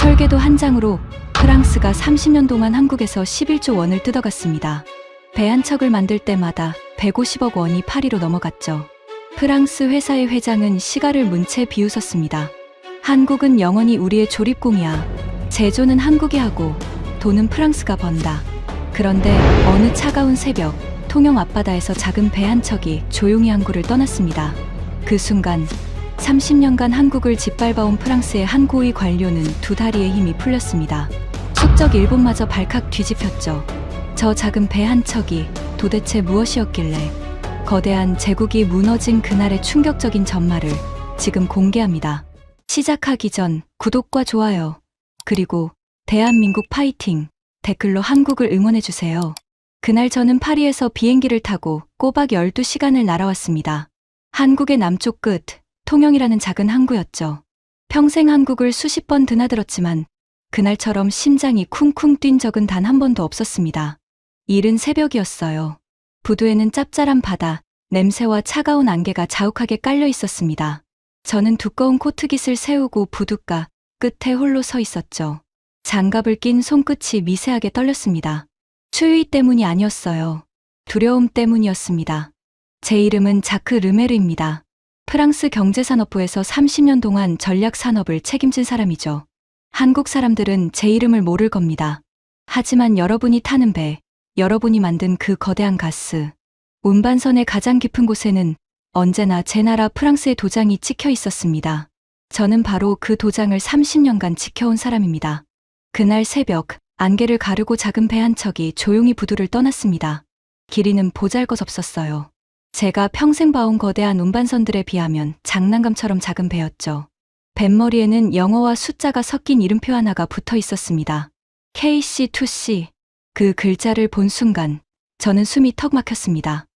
설계도 한 장으로 프랑스가 30년 동안 한국에서 11조 원을 뜯어갔습니다. 배 한 척을 만들 때마다 150억 원이 파리로 넘어갔죠. 프랑스 회사의 회장은 시가를 문 채 비웃었습니다. 한국은 영원히 우리의 조립공이야. 제조는 한국이 하고 돈은 프랑스가 번다. 그런데 어느 차가운 새벽, 통영 앞바다에서 작은 배 한 척이 조용히 항구를 떠났습니다. 그 순간 30년간 한국을 짓밟아온 프랑스의 한 고위 관료는 두 다리의 힘이 풀렸습니다. 숙적 일본마저 발칵 뒤집혔죠. 저 작은 배 한 척이 도대체 무엇이었길래 거대한 제국이 무너진 그날의 충격적인 전말을 지금 공개합니다. 시작하기 전 구독과 좋아요, 그리고 대한민국 파이팅 댓글로 한국을 응원해주세요. 그날 저는 파리에서 비행기를 타고 꼬박 12시간을 날아왔습니다. 한국의 남쪽 끝, 통영이라는 작은 항구였죠. 평생 한국을 수십 번 드나들었지만 그날처럼 심장이 쿵쿵 뛴 적은 단 한 번도 없었습니다. 이른 새벽이었어요. 부두에는 짭짤한 바다, 냄새와 차가운 안개가 자욱하게 깔려 있었습니다. 저는 두꺼운 코트깃을 세우고 부둣가 끝에 홀로 서 있었죠. 장갑을 낀 손끝이 미세하게 떨렸습니다. 추위 때문이 아니었어요. 두려움 때문이었습니다. 제 이름은 자크 르메르입니다. 프랑스 경제산업부에서 30년 동안 전략산업을 책임진 사람이죠. 한국 사람들은 제 이름을 모를 겁니다. 하지만 여러분이 타는 배, 여러분이 만든 그 거대한 가스, 운반선의 가장 깊은 곳에는 언제나 제 나라 프랑스의 도장이 찍혀 있었습니다. 저는 바로 그 도장을 30년간 지켜온 사람입니다. 그날 새벽, 안개를 가르고 작은 배 한 척이 조용히 부두를 떠났습니다. 길이는 보잘것없었어요. 제가 평생 봐온 거대한 운반선들에 비하면 장난감처럼 작은 배였죠. 뱃머리에는 영어와 숫자가 섞인 이름표 하나가 붙어 있었습니다. KC2C. 그 글자를 본 순간 저는 숨이 턱 막혔습니다.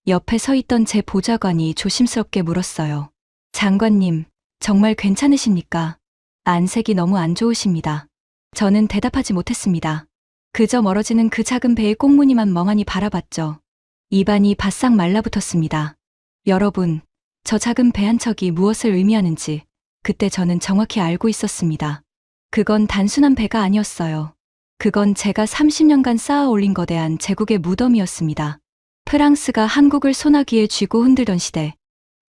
옆에 서 있던 제 보좌관이 조심스럽게 물었어요. 장관님, 정말 괜찮으십니까? 안색이 너무 안 좋으십니다. 저는 대답하지 못했습니다. 그저 멀어지는 그 작은 배의 꽁무니만 멍하니 바라봤죠. 입안이 바싹 말라붙었습니다. 여러분, 저 작은 배 한 척이 무엇을 의미하는지 그때 저는 정확히 알고 있었습니다. 그건 단순한 배가 아니었어요. 그건 제가 30년간 쌓아 올린 거대한 제국의 무덤이었습니다. 프랑스가 한국을 소나기에 쥐고 흔들던 시대,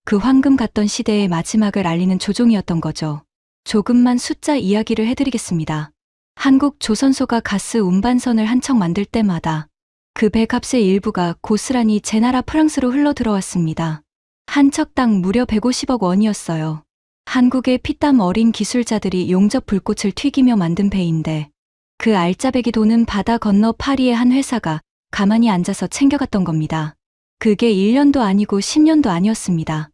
그 황금 같던 시대의 마지막을 알리는 조종이었던 거죠. 조금만 숫자 이야기를 해드리겠습니다. 한국 조선소가 가스 운반선을 한 척 만들 때마다 그 배값의 일부가 고스란히 제 나라 프랑스로 흘러 들어왔습니다. 한 척당 무려 150억 원이었어요. 한국의 피땀 어린 기술자들이 용접 불꽃을 튀기며 만든 배인데 그 알짜배기 돈은 바다 건너 파리의 한 회사가 가만히 앉아서 챙겨갔던 겁니다. 그게 1년도 아니고 10년도 아니었습니다.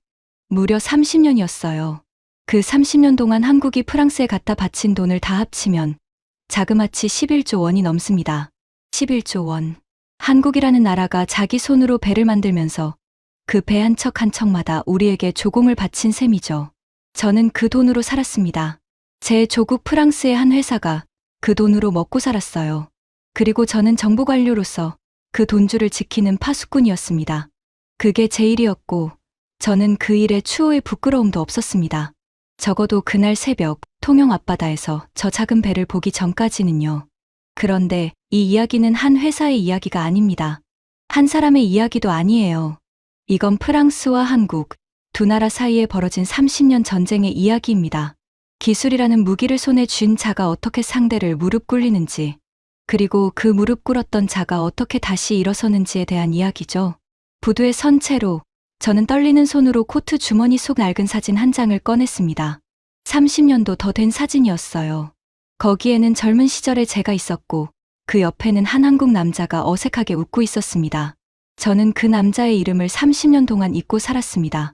무려 30년이었어요. 그 30년 동안 한국이 프랑스에 갖다 바친 돈을 다 합치면 자그마치 11조 원이 넘습니다. 11조 원. 한국이라는 나라가 자기 손으로 배를 만들면서 그 배 한 척 한 척마다 우리에게 조공을 바친 셈이죠. 저는 그 돈으로 살았습니다. 제 조국 프랑스의 한 회사가 그 돈으로 먹고 살았어요. 그리고 저는 정부 관료로서 그 돈줄을 지키는 파수꾼이었습니다. 그게 제 일이었고 저는 그 일에 추호의 부끄러움도 없었습니다. 적어도 그날 새벽 통영 앞바다에서 저 작은 배를 보기 전까지는요. 그런데 이 이야기는 한 회사의 이야기가 아닙니다. 한 사람의 이야기도 아니에요. 이건 프랑스와 한국, 두 나라 사이에 벌어진 30년 전쟁의 이야기입니다. 기술이라는 무기를 손에 쥔 자가 어떻게 상대를 무릎 꿇리는지, 그리고 그 무릎 꿇었던 자가 어떻게 다시 일어서는지에 대한 이야기죠. 부두에 선 채로 저는 떨리는 손으로 코트 주머니 속 낡은 사진 한 장을 꺼냈습니다. 30년도 더 된 사진이었어요. 거기에는 젊은 시절의 제가 있었고 그 옆에는 한 한국 남자가 어색하게 웃고 있었습니다. 저는 그 남자의 이름을 30년 동안 잊고 살았습니다.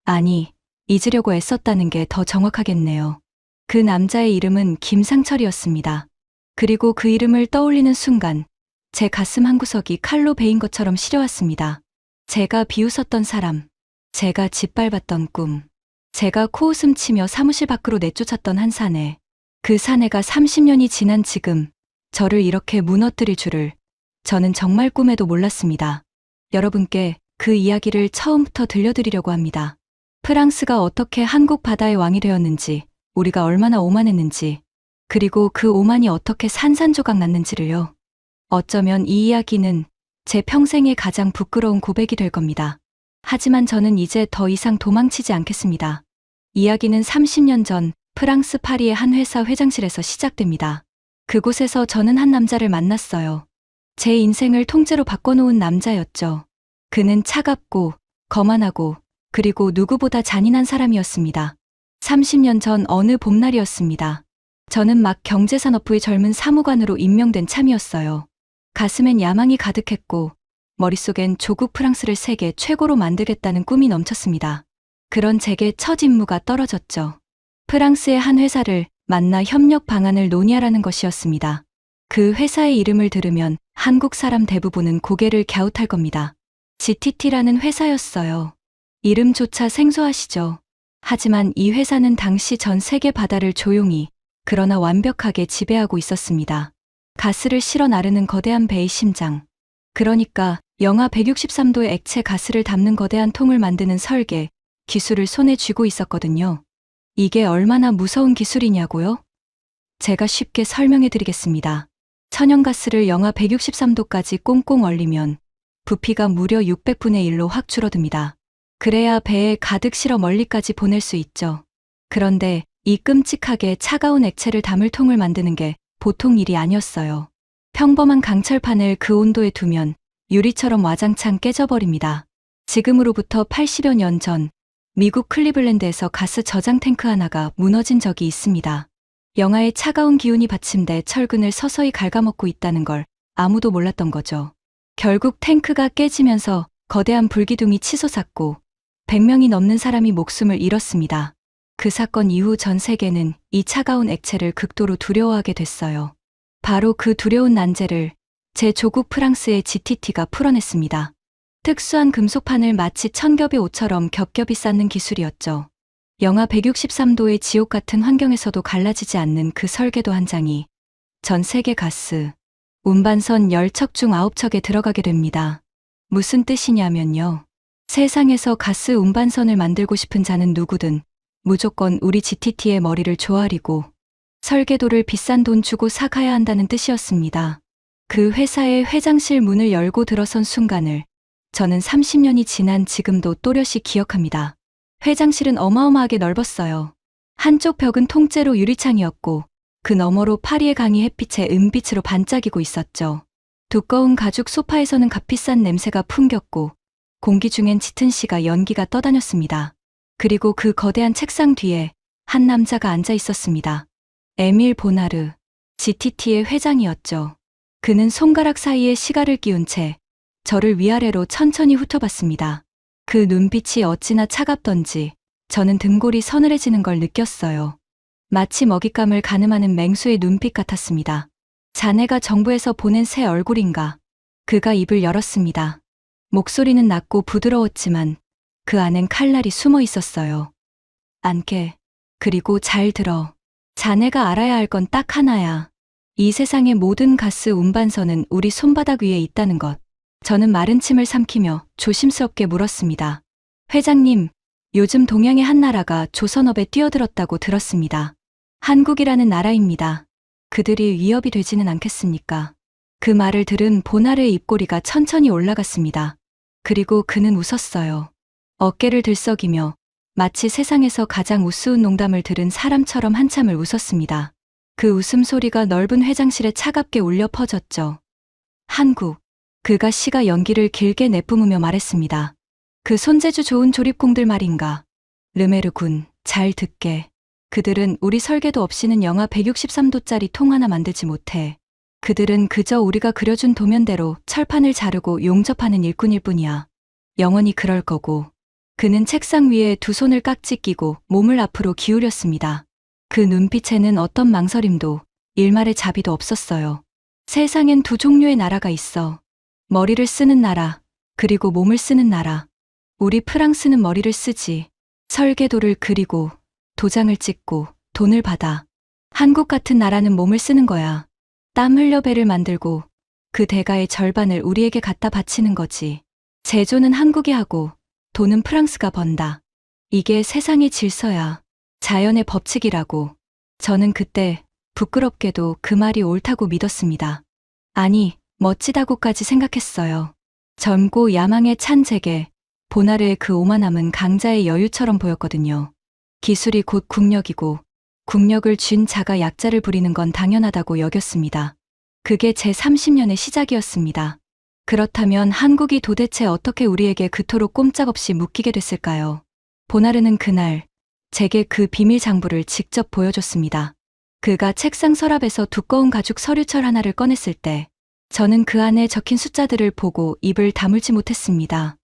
아니, 잊으려고 애썼다는 게 더 정확하겠네요. 그 남자의 이름은 김상철이었습니다. 그리고 그 이름을 떠올리는 순간 제 가슴 한구석이 칼로 베인 것처럼 시려왔습니다. 제가 비웃었던 사람, 제가 짓밟았던 꿈, 제가 코웃음 치며 사무실 밖으로 내쫓았던 한 사내, 그 사내가 30년이 지난 지금 저를 이렇게 무너뜨릴 줄을 저는 정말 꿈에도 몰랐습니다. 여러분께 그 이야기를 처음부터 들려드리려고 합니다. 프랑스가 어떻게 한국 바다의 왕이 되었는지, 우리가 얼마나 오만했는지, 그리고 그 오만이 어떻게 산산조각 났는지를요. 어쩌면 이 이야기는 제 평생의 가장 부끄러운 고백이 될 겁니다. 하지만 저는 이제 더 이상 도망치지 않겠습니다. 이야기는 30년 전 프랑스 파리의 한 회사 회장실에서 시작됩니다. 그곳에서 저는 한 남자를 만났어요. 제 인생을 통째로 바꿔놓은 남자였죠. 그는 차갑고 거만하고 그리고 누구보다 잔인한 사람이었습니다. 30년 전 어느 봄날이었습니다. 저는 막 경제산업부의 젊은 사무관으로 임명된 참이었어요. 가슴엔 야망이 가득했고 머릿속엔 조국 프랑스를 세계 최고로 만들겠다는 꿈이 넘쳤습니다. 그런 제게 첫 임무가 떨어졌죠. 프랑스의 한 회사를 만나 협력 방안을 논의하라는 것이었습니다. 그 회사의 이름을 들으면 한국 사람 대부분은 고개를 갸웃할 겁니다. GTT라는 회사였어요. 이름조차 생소하시죠? 하지만 이 회사는 당시 전 세계 바다를 조용히 그러나 완벽하게 지배하고 있었습니다. 가스를 실어 나르는 거대한 배의 심장. 그러니까 영하 163도의 액체 가스를 담는 거대한 통을 만드는 설계, 기술을 손에 쥐고 있었거든요. 이게 얼마나 무서운 기술이냐고요? 제가 쉽게 설명해 드리겠습니다. 천연가스를 영하 163도까지 꽁꽁 얼리면 부피가 무려 600분의 1로 확 줄어듭니다. 그래야 배에 가득 실어 멀리까지 보낼 수 있죠. 그런데 이 끔찍하게 차가운 액체를 담을 통을 만드는 게 보통 일이 아니었어요. 평범한 강철판을 그 온도에 두면 유리처럼 와장창 깨져버립니다. 지금으로부터 80여 년 전 미국 클리블랜드에서 가스 저장 탱크 하나가 무너진 적이 있습니다. 영하의 차가운 기운이 받침돼 철근을 서서히 갉아먹고 있다는 걸 아무도 몰랐던 거죠. 결국 탱크가 깨지면서 거대한 불기둥이 치솟았고 100명이 넘는 사람이 목숨을 잃었습니다. 그 사건 이후 전 세계는 이 차가운 액체를 극도로 두려워하게 됐어요. 바로 그 두려운 난제를 제 조국 프랑스의 GTT가 풀어냈습니다. 특수한 금속판을 마치 천겹의 옷처럼 겹겹이 쌓는 기술이었죠. 영하 163도의 지옥 같은 환경에서도 갈라지지 않는 그 설계도 한 장이 전 세계 가스 운반선 10척 중 9척에 들어가게 됩니다. 무슨 뜻이냐면요. 세상에서 가스 운반선을 만들고 싶은 자는 누구든 무조건 우리 GTT의 머리를 조아리고 설계도를 비싼 돈 주고 사가야 한다는 뜻이었습니다. 그 회사의 회장실 문을 열고 들어선 순간을 저는 30년이 지난 지금도 또렷이 기억합니다. 회장실은 어마어마하게 넓었어요. 한쪽 벽은 통째로 유리창이었고 그 너머로 파리의 강이 햇빛에 은빛으로 반짝이고 있었죠. 두꺼운 가죽 소파에서는 값비싼 냄새가 풍겼고 공기 중엔 짙은 씨가 연기가 떠다녔습니다. 그리고 그 거대한 책상 뒤에 한 남자가 앉아 있었습니다. 에밀 보나르, GTT의 회장이었죠. 그는 손가락 사이에 시가를 끼운 채 저를 위아래로 천천히 훑어봤습니다. 그 눈빛이 어찌나 차갑던지 저는 등골이 서늘해지는 걸 느꼈어요. 마치 먹잇감을 가늠하는 맹수의 눈빛 같았습니다. 자네가 정부에서 보낸 새 얼굴인가? 그가 입을 열었습니다. 목소리는 낮고 부드러웠지만 그 안엔 칼날이 숨어 있었어요. 안게, 그리고 잘 들어. 자네가 알아야 할 건 딱 하나야. 이 세상의 모든 가스 운반선은 우리 손바닥 위에 있다는 것. 저는 마른 침을 삼키며 조심스럽게 물었습니다. 회장님, 요즘 동양의 한 나라가 조선업에 뛰어들었다고 들었습니다. 한국이라는 나라입니다. 그들이 위협이 되지는 않겠습니까? 그 말을 들은 보나르의 입꼬리가 천천히 올라갔습니다. 그리고 그는 웃었어요. 어깨를 들썩이며 마치 세상에서 가장 우스운 농담을 들은 사람처럼 한참을 웃었습니다. 그 웃음소리가 넓은 회장실에 차갑게 울려 퍼졌죠. 한국. 그가 시가 연기를 길게 내뿜으며 말했습니다. 그 손재주 좋은 조립공들 말인가. 르메르 군, 잘 듣게. 그들은 우리 설계도 없이는 영하 163도짜리 통 하나 만들지 못해. 그들은 그저 우리가 그려준 도면대로 철판을 자르고 용접하는 일꾼일 뿐이야. 영원히 그럴 거고. 그는 책상 위에 두 손을 깍지 끼고 몸을 앞으로 기울였습니다. 그 눈빛에는 어떤 망설임도 일말의 자비도 없었어요. 세상엔 두 종류의 나라가 있어. 머리를 쓰는 나라, 그리고 몸을 쓰는 나라. 우리 프랑스는 머리를 쓰지. 설계도를 그리고 도장을 찍고 돈을 받아. 한국 같은 나라는 몸을 쓰는 거야. 땀 흘려 배를 만들고 그 대가의 절반을 우리에게 갖다 바치는 거지. 제조는 한국이 하고 돈은 프랑스가 번다. 이게 세상의 질서야. 자연의 법칙이라고. 저는 그때 부끄럽게도 그 말이 옳다고 믿었습니다. 아니, 멋지다고까지 생각했어요. 젊고 야망에 찬 제게 보나르의 그 오만함은 강자의 여유처럼 보였거든요. 기술이 곧 국력이고 국력을 쥔 자가 약자를 부리는 건 당연하다고 여겼습니다. 그게 제 30년의 시작이었습니다. 그렇다면 한국이 도대체 어떻게 우리에게 그토록 꼼짝없이 묶이게 됐을까요? 보나르는 그날 제게 그 비밀 장부를 직접 보여줬습니다. 그가 책상 서랍에서 두꺼운 가죽 서류철 하나를 꺼냈을 때 저는 그 안에 적힌 숫자들을 보고 입을 다물지 못했습니다.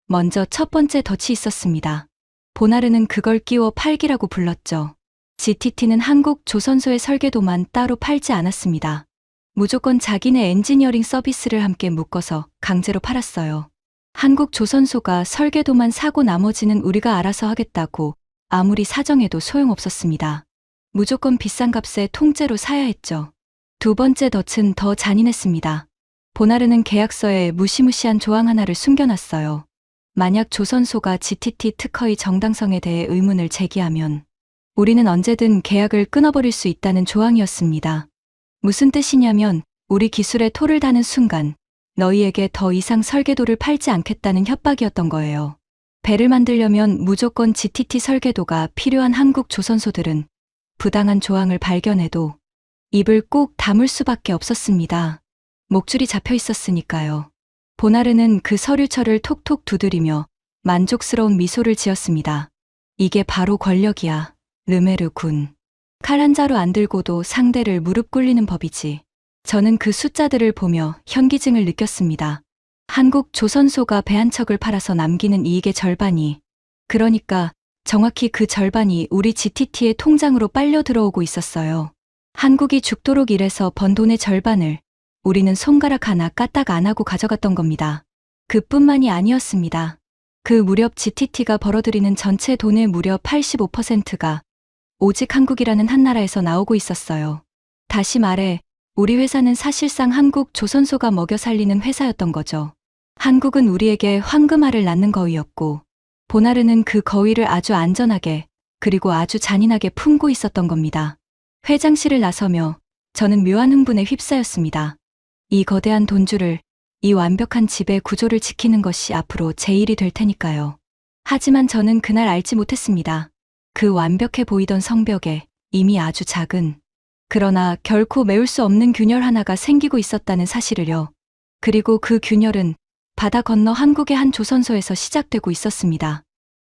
먼저 첫 번째 덫이 있었습니다. 보나르는 그걸 끼워 팔기라고 불렀죠. GTT는 한국 조선소의 설계도만 따로 팔지 않았습니다. 무조건 자기네 엔지니어링 서비스를 함께 묶어서 강제로 팔았어요. 한국 조선소가 설계도만 사고 나머지는 우리가 알아서 하겠다고 아무리 사정해도 소용없었습니다. 무조건 비싼 값에 통째로 사야 했죠. 두 번째 덫은 더 잔인했습니다. 보나르는 계약서에 무시무시한 조항 하나를 숨겨놨어요. 만약 조선소가 GTT 특허의 정당성에 대해 의문을 제기하면 우리는 언제든 계약을 끊어버릴 수 있다는 조항이었습니다. 무슨 뜻이냐면 우리 기술에 토를 다는 순간 너희에게 더 이상 설계도를 팔지 않겠다는 협박이었던 거예요. 배를 만들려면 무조건 GTT 설계도가 필요한 한국 조선소들은 부당한 조항을 발견해도 입을 꼭 다물 수밖에 없었습니다. 목줄이 잡혀 있었으니까요. 보나르는 그 서류철을 톡톡 두드리며 만족스러운 미소를 지었습니다. 이게 바로 권력이야, 르메르 군. 칼 한 자루 안 들고도 상대를 무릎 꿇리는 법이지. 저는 그 숫자들을 보며 현기증을 느꼈습니다. 한국 조선소가 배 한 척을 팔아서 남기는 이익의 절반이, 그러니까 정확히 그 절반이 우리 GTT의 통장으로 빨려 들어오고 있었어요. 한국이 죽도록 일해서 번 돈의 절반을 우리는 손가락 하나 까딱 안 하고 가져갔던 겁니다. 그뿐만이 아니었습니다. 그 무렵 GTT가 벌어들이는 전체 돈의 무려 85%가 오직 한국이라는 한 나라에서 나오고 있었어요. 다시 말해 우리 회사는 사실상 한국 조선소가 먹여 살리는 회사였던 거죠. 한국은 우리에게 황금알을 낳는 거위였고 보나르는 그 거위를 아주 안전하게 그리고 아주 잔인하게 품고 있었던 겁니다. 회장실을 나서며 저는 묘한 흥분에 휩싸였습니다. 이 거대한 돈줄을, 이 완벽한 지배 구조를 지키는 것이 앞으로 제 일이 될 테니까요. 하지만 저는 그날 알지 못했습니다. 그 완벽해 보이던 성벽에 이미 아주 작은, 그러나 결코 메울 수 없는 균열 하나가 생기고 있었다는 사실을요. 그리고 그 균열은 바다 건너 한국의 한 조선소에서 시작되고 있었습니다.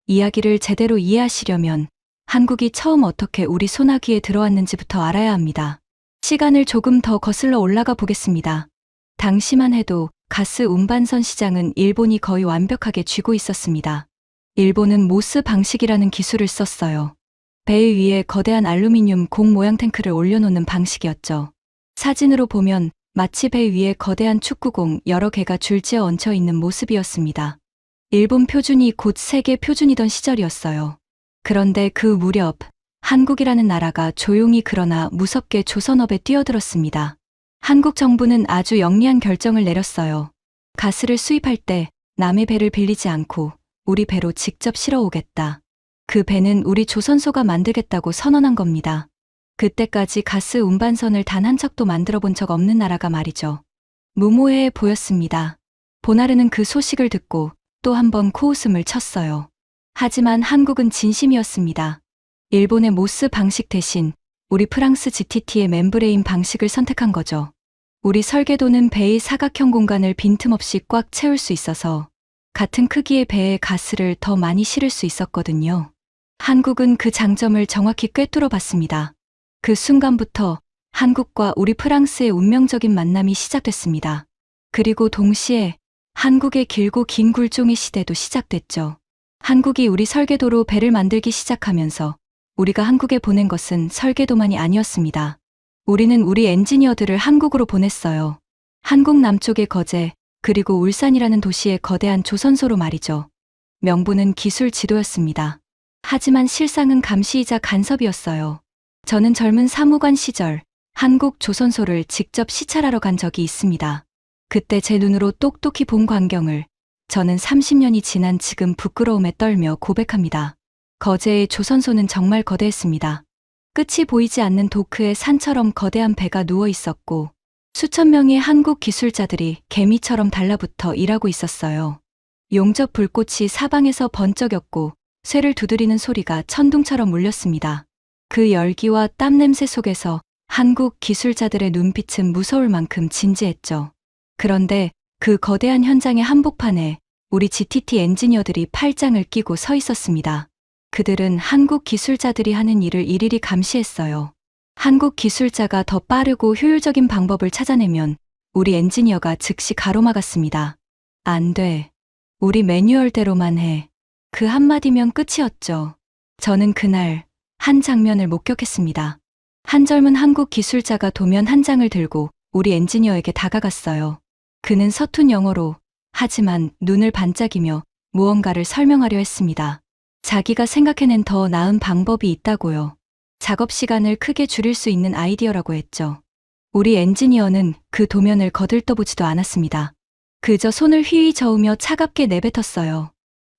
이야기를 제대로 이해하시려면 한국이 처음 어떻게 우리 소나기에 들어왔는지부터 알아야 합니다. 시간을 조금 더 거슬러 올라가 보겠습니다. 당시만 해도 가스 운반선 시장은 일본이 거의 완벽하게 쥐고 있었습니다. 일본은 모스 방식이라는 기술을 썼어요. 배 위에 거대한 알루미늄 공 모양 탱크를 올려놓는 방식이었죠. 사진으로 보면 마치 배 위에 거대한 축구공 여러 개가 줄지어 얹혀 있는 모습이었습니다. 일본 표준이 곧 세계 표준이던 시절이었어요. 그런데 그 무렵 한국이라는 나라가 조용히 그러나 무섭게 조선업에 뛰어들었습니다. 한국 정부는 아주 영리한 결정을 내렸어요. 가스를 수입할 때 남의 배를 빌리지 않고 우리 배로 직접 실어오겠다. 그 배는 우리 조선소가 만들겠다고 선언한 겁니다. 그때까지 가스 운반선을 단 한 척도 만들어 본 적 없는 나라가 말이죠. 무모해 보였습니다. 보나르는 그 소식을 듣고 또 한 번 코웃음을 쳤어요. 하지만 한국은 진심이었습니다. 일본의 모스 방식 대신 우리 프랑스 GTT의 멤브레인 방식을 선택한 거죠. 우리 설계도는 배의 사각형 공간을 빈틈없이 꽉 채울 수 있어서 같은 크기의 배에 가스를 더 많이 실을 수 있었거든요. 한국은 그 장점을 정확히 꿰뚫어 봤습니다. 그 순간부터 한국과 우리 프랑스의 운명적인 만남이 시작됐습니다. 그리고 동시에 한국의 길고 긴 굴종의 시대도 시작됐죠. 한국이 우리 설계도로 배를 만들기 시작하면서 우리가 한국에 보낸 것은 설계도만이 아니었습니다. 우리는 우리 엔지니어들을 한국으로 보냈어요. 한국 남쪽의 거제, 그리고 울산이라는 도시의 거대한 조선소로 말이죠. 명분은 기술 지도였습니다. 하지만 실상은 감시이자 간섭이었어요. 저는 젊은 사무관 시절 한국 조선소를 직접 시찰하러 간 적이 있습니다. 그때 제 눈으로 똑똑히 본 광경을 저는 30년이 지난 지금 부끄러움에 떨며 고백합니다. 거제의 조선소는 정말 거대했습니다. 끝이 보이지 않는 도크에 산처럼 거대한 배가 누워 있었고 수천 명의 한국 기술자들이 개미처럼 달라붙어 일하고 있었어요. 용접 불꽃이 사방에서 번쩍였고 쇠를 두드리는 소리가 천둥처럼 울렸습니다. 그 열기와 땀 냄새 속에서 한국 기술자들의 눈빛은 무서울 만큼 진지했죠. 그런데 그 거대한 현장의 한복판에 우리 GTT 엔지니어들이 팔짱을 끼고 서 있었습니다. 그들은 한국 기술자들이 하는 일을 일일이 감시했어요. 한국 기술자가 더 빠르고 효율적인 방법을 찾아내면 우리 엔지니어가 즉시 가로막았습니다. 안 돼. 우리 매뉴얼대로만 해. 그 한마디면 끝이었죠. 저는 그날 한 장면을 목격했습니다. 한 젊은 한국 기술자가 도면 한 장을 들고 우리 엔지니어에게 다가갔어요. 그는 서툰 영어로 하지만 눈을 반짝이며 무언가를 설명하려 했습니다. 자기가 생각해낸 더 나은 방법이 있다고요. 작업 시간을 크게 줄일 수 있는 아이디어라고 했죠. 우리 엔지니어는 그 도면을 거들떠보지도 않았습니다. 그저 손을 휘휘 저으며 차갑게 내뱉었어요.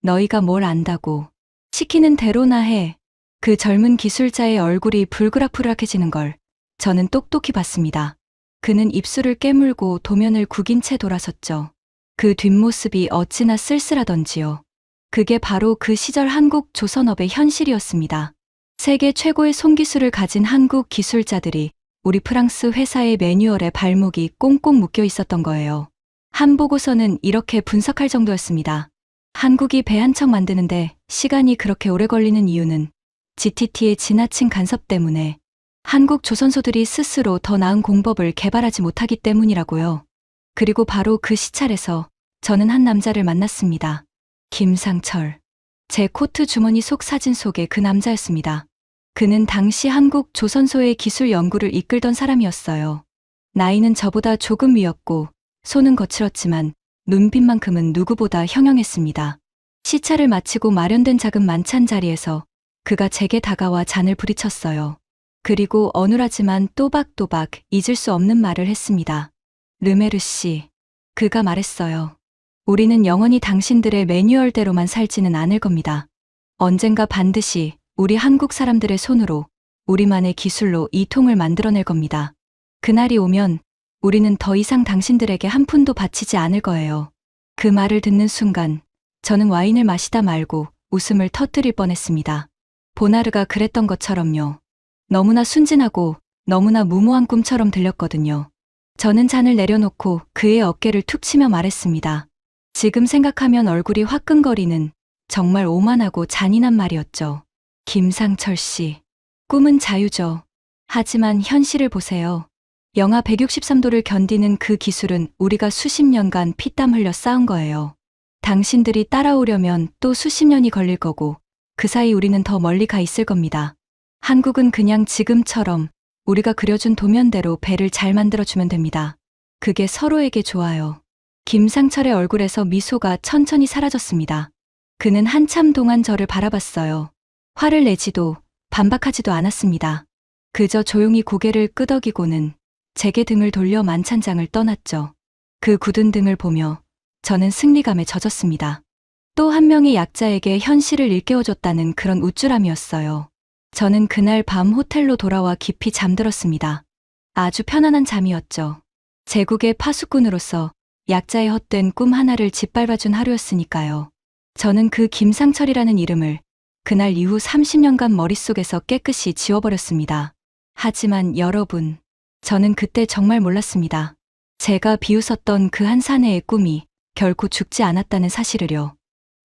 너희가 뭘 안다고. 시키는 대로나 해. 그 젊은 기술자의 얼굴이 불그락불락해지는 걸 저는 똑똑히 봤습니다. 그는 입술을 깨물고 도면을 구긴 채 돌아섰죠. 그 뒷모습이 어찌나 쓸쓸하던지요. 그게 바로 그 시절 한국 조선업의 현실이었습니다. 세계 최고의 손기술을 가진 한국 기술자들이 우리 프랑스 회사의 매뉴얼에 발목이 꽁꽁 묶여 있었던 거예요. 한 보고서는 이렇게 분석할 정도였습니다. 한국이 배 한 척 만드는데 시간이 그렇게 오래 걸리는 이유는 GTT의 지나친 간섭 때문에 한국 조선소들이 스스로 더 나은 공법을 개발하지 못하기 때문이라고요. 그리고 바로 그 시찰에서 저는 한 남자를 만났습니다. 김상철. 제 코트 주머니 속 사진 속의 그 남자였습니다. 그는 당시 한국 조선소의 기술 연구를 이끌던 사람이었어요. 나이는 저보다 조금 위였고 손은 거칠었지만 눈빛만큼은 누구보다 형형했습니다. 시찰을 마치고 마련된 작은 만찬 자리에서 그가 제게 다가와 잔을 부리쳤어요. 그리고 어눌하지만 또박또박 잊을 수 없는 말을 했습니다. 르메르 씨. 그가 말했어요. 우리는 영원히 당신들의 매뉴얼대로만 살지는 않을 겁니다. 언젠가 반드시 우리 한국 사람들의 손으로 우리만의 기술로 이 통을 만들어낼 겁니다. 그날이 오면 우리는 더 이상 당신들에게 한 푼도 바치지 않을 거예요. 그 말을 듣는 순간 저는 와인을 마시다 말고 웃음을 터뜨릴 뻔했습니다. 보나르가 그랬던 것처럼요. 너무나 순진하고 너무나 무모한 꿈처럼 들렸거든요. 저는 잔을 내려놓고 그의 어깨를 툭 치며 말했습니다. 지금 생각하면 얼굴이 화끈거리는 정말 오만하고 잔인한 말이었죠. 김상철 씨. 꿈은 자유죠. 하지만 현실을 보세요. 영하 163도를 견디는 그 기술은 우리가 수십 년간 피땀 흘려 쌓은 거예요. 당신들이 따라오려면 또 수십 년이 걸릴 거고 그 사이 우리는 더 멀리 가 있을 겁니다. 한국은 그냥 지금처럼 우리가 그려준 도면대로 배를 잘 만들어주면 됩니다. 그게 서로에게 좋아요. 김상철의 얼굴에서 미소가 천천히 사라졌습니다. 그는 한참 동안 저를 바라봤어요. 화를 내지도 반박하지도 않았습니다. 그저 조용히 고개를 끄덕이고는 제게 등을 돌려 만찬장을 떠났죠. 그 굳은 등을 보며 저는 승리감에 젖었습니다. 또 한 명의 약자에게 현실을 일깨워줬다는 그런 우쭐함이었어요. 저는 그날 밤 호텔로 돌아와 깊이 잠들었습니다. 아주 편안한 잠이었죠. 제국의 파수꾼으로서 약자의 헛된 꿈 하나를 짓밟아준 하루였으니까요. 저는 그 김상철이라는 이름을 그날 이후 30년간 머릿속에서 깨끗이 지워버렸습니다. 하지만 여러분, 저는 그때 정말 몰랐습니다. 제가 비웃었던 그 한 사내의 꿈이 결코 죽지 않았다는 사실을요.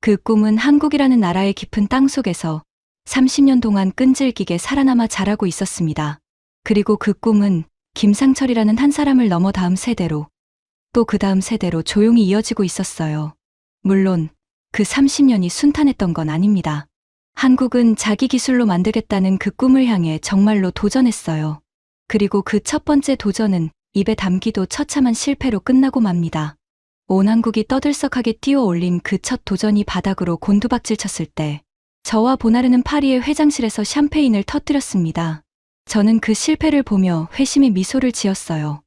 그 꿈은 한국이라는 나라의 깊은 땅속에서 30년 동안 끈질기게 살아남아 자라고 있었습니다. 그리고 그 꿈은 김상철이라는 한 사람을 넘어 다음 세대로 또 그 다음 세대로 조용히 이어지고 있었어요. 물론 그 30년이 순탄했던 건 아닙니다. 한국은 자기 기술로 만들겠다는 그 꿈을 향해 정말로 도전했어요. 그리고 그 첫 번째 도전은 입에 담기도 처참한 실패로 끝나고 맙니다. 온 한국이 떠들썩하게 뛰어올린 그 첫 도전이 바닥으로 곤두박질 쳤을 때 저와 보나르는 파리의 회장실에서 샴페인을 터뜨렸습니다. 저는 그 실패를 보며 회심의 미소를 지었어요.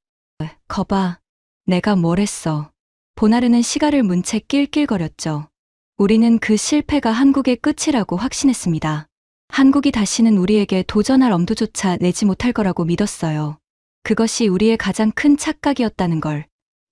거봐, 내가 뭘 했어. 보나르는 시가를 문 채 낄낄거렸죠. 우리는 그 실패가 한국의 끝이라고 확신했습니다. 한국이 다시는 우리에게 도전할 엄두조차 내지 못할 거라고 믿었어요. 그것이 우리의 가장 큰 착각이었다는 걸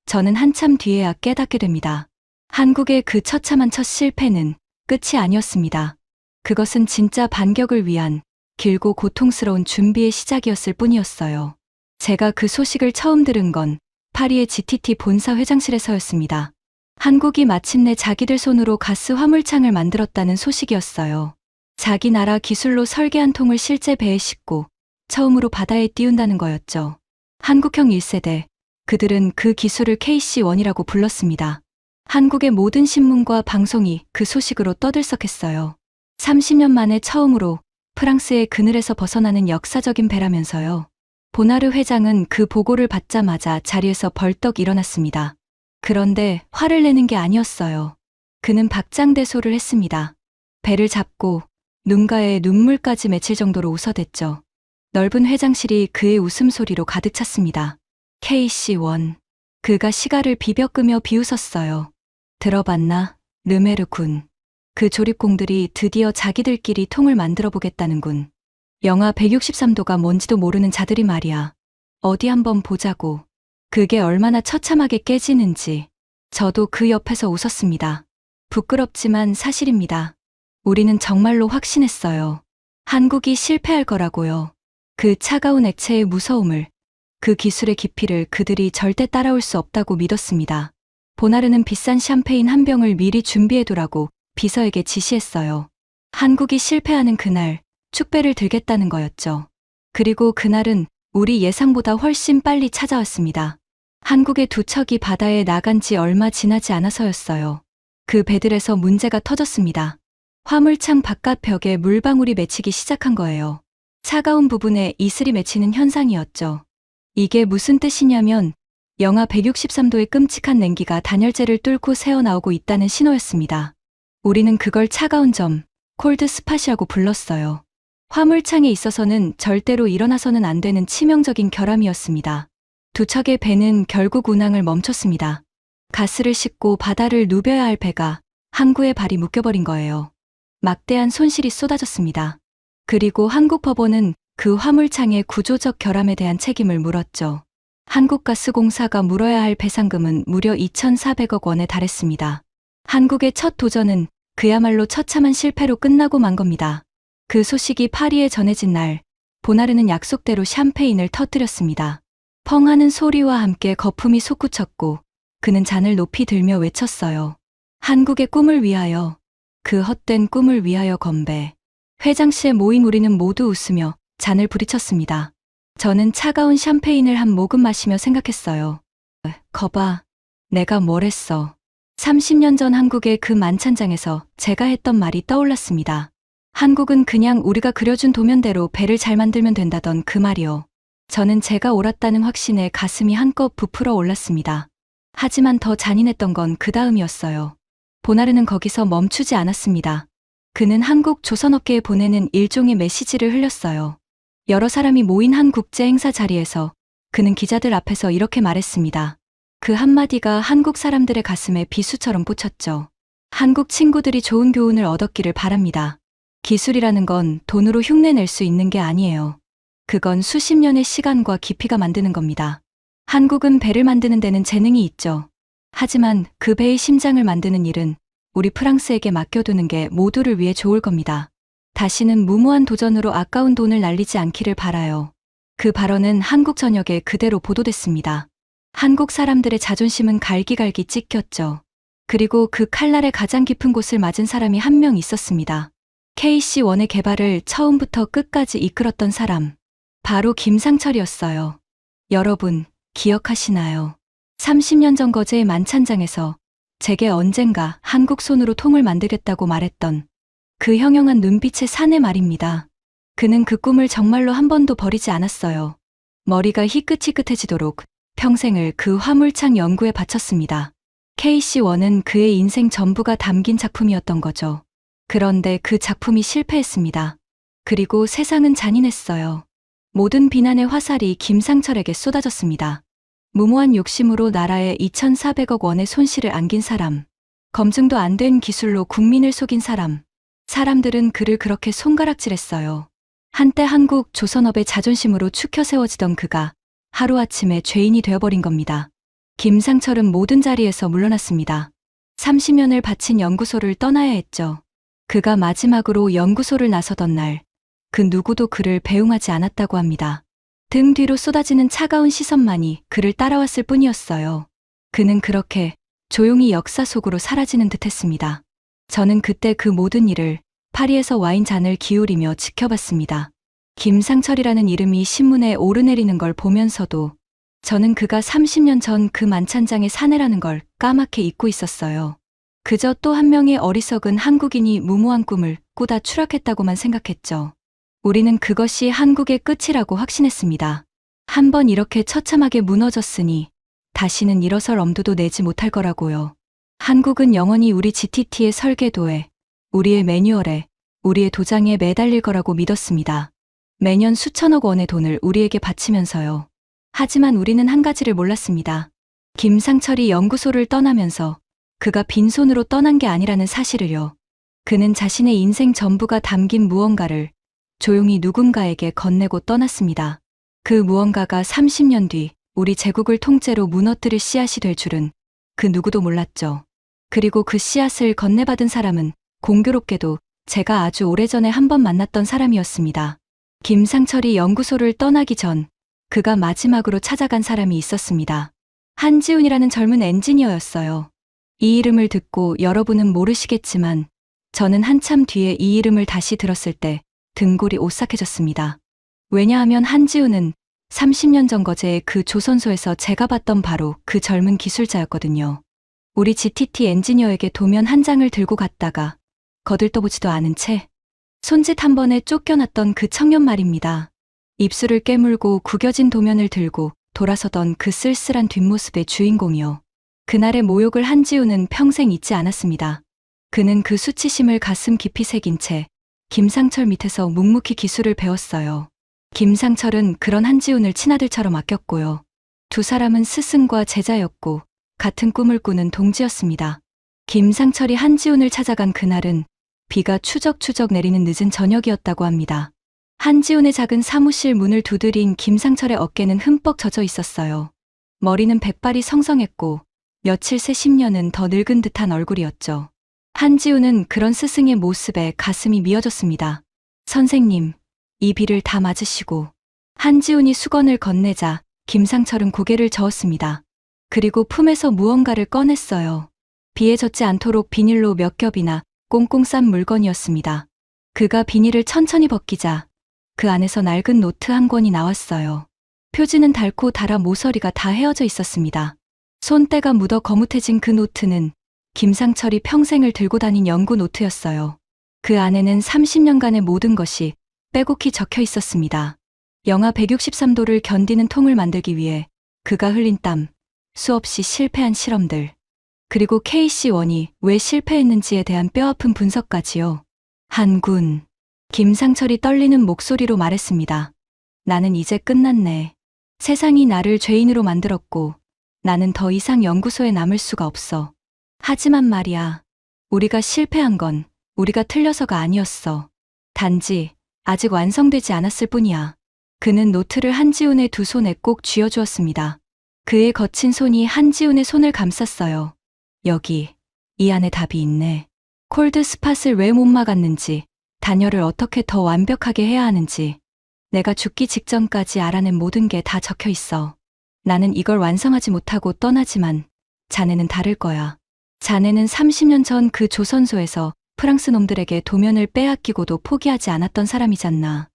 저는 한참 뒤에야 깨닫게 됩니다. 한국의 그 처참한 첫 실패는 끝이 아니었습니다. 그것은 진짜 반격을 위한 길고 고통스러운 준비의 시작이었을 뿐이었어요. 제가 그 소식을 처음 들은 건 파리의 GTT 본사 회장실에서였습니다. 한국이 마침내 자기들 손으로 가스 화물창을 만들었다는 소식이었어요. 자기 나라 기술로 설계한 통을 실제 배에 싣고 처음으로 바다에 띄운다는 거였죠. 한국형 1세대, 그들은 그 기술을 KC1이라고 불렀습니다. 한국의 모든 신문과 방송이 그 소식으로 떠들썩했어요. 30년 만에 처음으로 프랑스의 그늘에서 벗어나는 역사적인 배라면서요. 보나르 회장은 그 보고를 받자마자 자리에서 벌떡 일어났습니다. 그런데 화를 내는 게 아니었어요. 그는 박장대소를 했습니다. 배를 잡고 눈가에 눈물까지 맺힐 정도로 웃어댔죠. 넓은 회장실이 그의 웃음소리로 가득 찼습니다. KC1. 그가 시가를 비벼끄며 비웃었어요. 들어봤나? 르메르 군. 그 조립공들이 드디어 자기들끼리 통을 만들어 보겠다는군. 영하 163도가 뭔지도 모르는 자들이 말이야. 어디 한번 보자고. 그게 얼마나 처참하게 깨지는지. 저도 그 옆에서 웃었습니다. 부끄럽지만 사실입니다. 우리는 정말로 확신했어요. 한국이 실패할 거라고요. 그 차가운 액체의 무서움을, 그 기술의 깊이를 그들이 절대 따라올 수 없다고 믿었습니다. 보나르는 비싼 샴페인 한 병을 미리 준비해두라고 비서에게 지시했어요. 한국이 실패하는 그날 축배를 들겠다는 거였죠. 그리고 그날은 우리 예상보다 훨씬 빨리 찾아왔습니다. 한국의 두 척이 바다에 나간 지 얼마 지나지 않아서였어요. 그 배들에서 문제가 터졌습니다. 화물창 바깥 벽에 물방울이 맺히기 시작한 거예요. 차가운 부분에 이슬이 맺히는 현상이었죠. 이게 무슨 뜻이냐면 영하 163도의 끔찍한 냉기가 단열재를 뚫고 새어나오고 있다는 신호였습니다. 우리는 그걸 차가운 점, 콜드 스팟이라고 불렀어요. 화물창에 있어서는 절대로 일어나서는 안 되는 치명적인 결함이었습니다. 두 척의 배는 결국 운항을 멈췄습니다. 가스를 싣고 바다를 누벼야 할 배가 항구에 발이 묶여버린 거예요. 막대한 손실이 쏟아졌습니다. 그리고 한국 법원은 그 화물창의 구조적 결함에 대한 책임을 물었죠. 한국가스공사가 물어야 할 배상금은 무려 2,400억 원에 달했습니다. 한국의 첫 도전은 그야말로 처참한 실패로 끝나고 만 겁니다. 그 소식이 파리에 전해진 날, 보나르는 약속대로 샴페인을 터뜨렸습니다. 펑 하는 소리와 함께 거품이 솟구쳤고 그는 잔을 높이 들며 외쳤어요. 한국의 꿈을 위하여, 그 헛된 꿈을 위하여 건배. 회장실에 모인 우리는 모두 웃으며 잔을 부리쳤습니다. 저는 차가운 샴페인을 한 모금 마시며 생각했어요. 거봐, 내가 뭘 했어. 30년 전 한국의 그 만찬장에서 제가 했던 말이 떠올랐습니다. 한국은 그냥 우리가 그려준 도면대로 배를 잘 만들면 된다던 그 말이요. 저는 제가 옳았다는 확신에 가슴이 한껏 부풀어 올랐습니다. 하지만 더 잔인했던 건 그 다음이었어요. 보나르는 거기서 멈추지 않았습니다. 그는 한국 조선업계에 보내는 일종의 메시지를 흘렸어요. 여러 사람이 모인 한 국제 행사 자리에서 그는 기자들 앞에서 이렇게 말했습니다. 그 한마디가 한국 사람들의 가슴에 비수처럼 꽂혔죠. 한국 친구들이 좋은 교훈을 얻었기를 바랍니다. 기술이라는 건 돈으로 흉내낼 수 있는 게 아니에요. 그건 수십 년의 시간과 깊이가 만드는 겁니다. 한국은 배를 만드는 데는 재능이 있죠. 하지만 그 배의 심장을 만드는 일은 우리 프랑스에게 맡겨두는 게 모두를 위해 좋을 겁니다. 다시는 무모한 도전으로 아까운 돈을 날리지 않기를 바라요. 그 발언은 한국 전역에 그대로 보도됐습니다. 한국 사람들의 자존심은 갈기갈기 찢겼죠. 그리고 그 칼날의 가장 깊은 곳을 맞은 사람이 한 명 있었습니다. KC1의 개발을 처음부터 끝까지 이끌었던 사람. 바로 김상철이었어요. 여러분, 기억하시나요? 30년 전 거제의 만찬장에서 제게 언젠가 한국 손으로 통을 만들겠다고 말했던 그 형형한 눈빛의 사내 말입니다. 그는 그 꿈을 정말로 한 번도 버리지 않았어요. 머리가 희끗희끗해지도록 평생을 그 화물창 연구에 바쳤습니다. KC1은 그의 인생 전부가 담긴 작품이었던 거죠. 그런데 그 작품이 실패했습니다. 그리고 세상은 잔인했어요. 모든 비난의 화살이 김상철에게 쏟아졌습니다. 무모한 욕심으로 나라에 2,400억 원의 손실을 안긴 사람, 검증도 안 된 기술로 국민을 속인 사람, 사람들은 그를 그렇게 손가락질했어요. 한때 한국 조선업의 자존심으로 축혀 세워지던 그가 하루아침에 죄인이 되어버린 겁니다. 김상철은 모든 자리에서 물러났습니다. 30년을 바친 연구소를 떠나야 했죠. 그가 마지막으로 연구소를 나서던 날, 그 누구도 그를 배웅하지 않았다고 합니다. 등 뒤로 쏟아지는 차가운 시선만이 그를 따라왔을 뿐이었어요. 그는 그렇게 조용히 역사 속으로 사라지는 듯했습니다. 저는 그때 그 모든 일을 파리에서 와인 잔을 기울이며 지켜봤습니다. 김상철이라는 이름이 신문에 오르내리는 걸 보면서도 저는 그가 30년 전 그 만찬장의 사내라는 걸 까맣게 잊고 있었어요. 그저 또 한 명의 어리석은 한국인이 무모한 꿈을 꾸다 추락했다고만 생각했죠. 우리는 그것이 한국의 끝이라고 확신했습니다. 한번 이렇게 처참하게 무너졌으니 다시는 일어설 엄두도 내지 못할 거라고요. 한국은 영원히 우리 GTT의 설계도에, 우리의 매뉴얼에, 우리의 도장에 매달릴 거라고 믿었습니다. 매년 수천억 원의 돈을 우리에게 바치면서요. 하지만 우리는 한 가지를 몰랐습니다. 김상철이 연구소를 떠나면서 그가 빈손으로 떠난 게 아니라는 사실을요. 그는 자신의 인생 전부가 담긴 무언가를 조용히 누군가에게 건네고 떠났습니다. 그 무언가가 30년 뒤 우리 제국을 통째로 무너뜨릴 씨앗이 될 줄은 그 누구도 몰랐죠. 그리고 그 씨앗을 건네받은 사람은 공교롭게도 제가 아주 오래전에 한 번 만났던 사람이었습니다. 김상철이 연구소를 떠나기 전 그가 마지막으로 찾아간 사람이 있었습니다. 한지훈이라는 젊은 엔지니어였어요. 이 이름을 듣고 여러분은 모르시겠지만 저는 한참 뒤에 이 이름을 다시 들었을 때 등골이 오싹해졌습니다. 왜냐하면 한지훈은 30년 전 거제의 그 조선소에서 제가 봤던 바로 그 젊은 기술자였거든요. 우리 GTT 엔지니어에게 도면 한 장을 들고 갔다가 거들떠보지도 않은 채 손짓 한 번에 쫓겨났던 그 청년 말입니다. 입술을 깨물고 구겨진 도면을 들고 돌아서던 그 쓸쓸한 뒷모습의 주인공이요. 그날의 모욕을 한지훈은 평생 잊지 않았습니다. 그는 그 수치심을 가슴 깊이 새긴 채 김상철 밑에서 묵묵히 기술을 배웠어요. 김상철은 그런 한지훈을 친아들처럼 아꼈고요. 두 사람은 스승과 제자였고 같은 꿈을 꾸는 동지였습니다. 김상철이 한지훈을 찾아간 그날은 비가 추적추적 내리는 늦은 저녁이었다고 합니다. 한지훈의 작은 사무실 문을 두드린 김상철의 어깨는 흠뻑 젖어 있었어요. 머리는 백발이 성성했고 며칠 새 10년은 더 늙은 듯한 얼굴이었죠. 한지훈은 그런 스승의 모습에 가슴이 미어졌습니다. 선생님, 이 비를 다 맞으시고. 한지훈이 수건을 건네자 김상철은 고개를 저었습니다. 그리고 품에서 무언가를 꺼냈어요. 비에 젖지 않도록 비닐로 몇 겹이나 꽁꽁 싼 물건이었습니다. 그가 비닐을 천천히 벗기자 그 안에서 낡은 노트 한 권이 나왔어요. 표지는 닳고 닳아 모서리가 다 헤어져 있었습니다. 손때가 묻어 거뭇해진 그 노트는 김상철이 평생을 들고 다닌 연구 노트였어요. 그 안에는 30년간의 모든 것이 빼곡히 적혀 있었습니다. 영하 163도를 견디는 통을 만들기 위해 그가 흘린 땀, 수없이 실패한 실험들, 그리고 KC1이 왜 실패했는지에 대한 뼈아픈 분석까지요. 한군, 김상철이 떨리는 목소리로 말했습니다. 나는 이제 끝났네. 세상이 나를 죄인으로 만들었고 나는 더 이상 연구소에 남을 수가 없어. 하지만 말이야, 우리가 실패한 건 우리가 틀려서가 아니었어. 단지 아직 완성되지 않았을 뿐이야. 그는 노트를 한지훈의 두 손에 꼭 쥐어주었습니다. 그의 거친 손이 한지훈의 손을 감쌌어요. 여기, 이 안에 답이 있네. 콜드 스팟을 왜 못 막았는지, 단열을 어떻게 더 완벽하게 해야 하는지, 내가 죽기 직전까지 알아낸 모든 게 다 적혀 있어. 나는 이걸 완성하지 못하고 떠나지만 자네는 다를 거야. 자네는 30년 전 그 조선소에서 프랑스 놈들에게 도면을 빼앗기고도 포기하지 않았던 사람이잖나.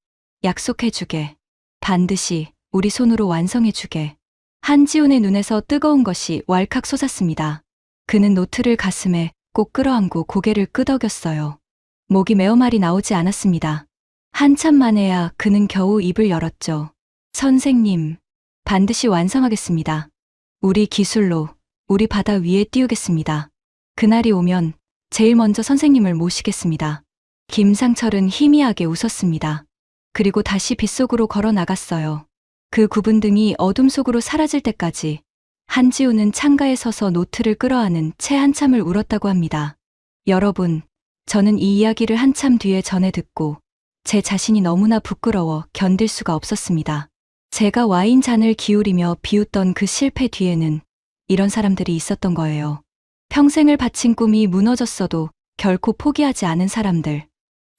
약속해주게. 반드시 우리 손으로 완성해주게. 한지훈의 눈에서 뜨거운 것이 왈칵 솟았습니다. 그는 노트를 가슴에 꼭 끌어안고 고개를 끄덕였어요. 목이 메어 말이 나오지 않았습니다. 한참 만에야 그는 겨우 입을 열었죠. 선생님, 반드시 완성하겠습니다. 우리 기술로 우리 바다 위에 띄우겠습니다. 그날이 오면 제일 먼저 선생님을 모시겠습니다. 김상철은 희미하게 웃었습니다. 그리고 다시 빗속으로 걸어 나갔어요. 그 구분등이 어둠 속으로 사라질 때까지 한지훈은 창가에 서서 노트를 끌어안은 채 한참을 울었다고 합니다. 여러분, 저는 이 이야기를 한참 뒤에 전해 듣고 제 자신이 너무나 부끄러워 견딜 수가 없었습니다. 제가 와인 잔을 기울이며 비웃던 그 실패 뒤에는 이런 사람들이 있었던 거예요. 평생을 바친 꿈이 무너졌어도 결코 포기하지 않은 사람들.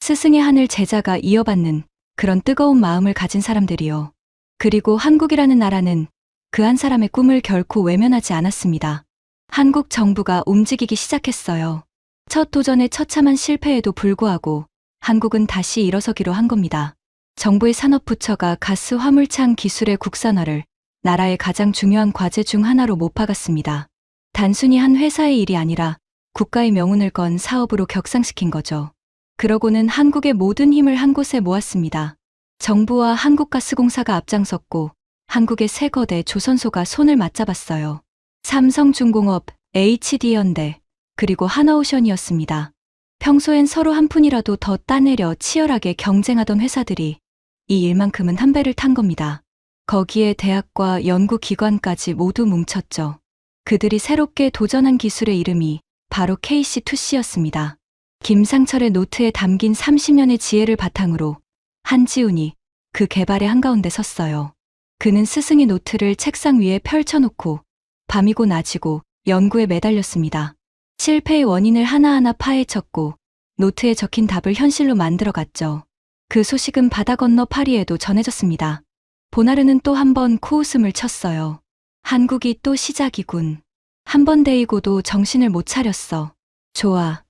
스승의 한을 제자가 이어받는 그런 뜨거운 마음을 가진 사람들이요. 그리고 한국이라는 나라는 그 한 사람의 꿈을 결코 외면하지 않았습니다. 한국 정부가 움직이기 시작했어요. 첫 도전의 처참한 실패에도 불구하고 한국은 다시 일어서기로 한 겁니다. 정부의 산업부처가 가스 화물창 기술의 국산화를 나라의 가장 중요한 과제 중 하나로 못 박았습니다. 단순히 한 회사의 일이 아니라 국가의 명운을 건 사업으로 격상시킨 거죠. 그러고는 한국의 모든 힘을 한 곳에 모았습니다. 정부와 한국가스공사가 앞장섰고 한국의 새 거대 조선소가 손을 맞잡았어요. 삼성중공업, HD현대, 그리고 하나오션이었습니다. 평소엔 서로 한 푼이라도 더 따내려 치열하게 경쟁하던 회사들이 이 일만큼은 한 배를 탄 겁니다. 거기에 대학과 연구기관까지 모두 뭉쳤죠. 그들이 새롭게 도전한 기술의 이름이 바로 KC2C였습니다. 김상철의 노트에 담긴 30년의 지혜를 바탕으로 한지훈이 그 개발의 한가운데 섰어요. 그는 스승의 노트를 책상 위에 펼쳐놓고 밤이고 낮이고 연구에 매달렸습니다. 실패의 원인을 하나하나 파헤쳤고 노트에 적힌 답을 현실로 만들어갔죠. 그 소식은 바다 건너 파리에도 전해졌습니다. 보나르는 또 한 번 코웃음을 쳤어요. 한국이 또 시작이군. 한 번 데이고도 정신을 못 차렸어. 좋아.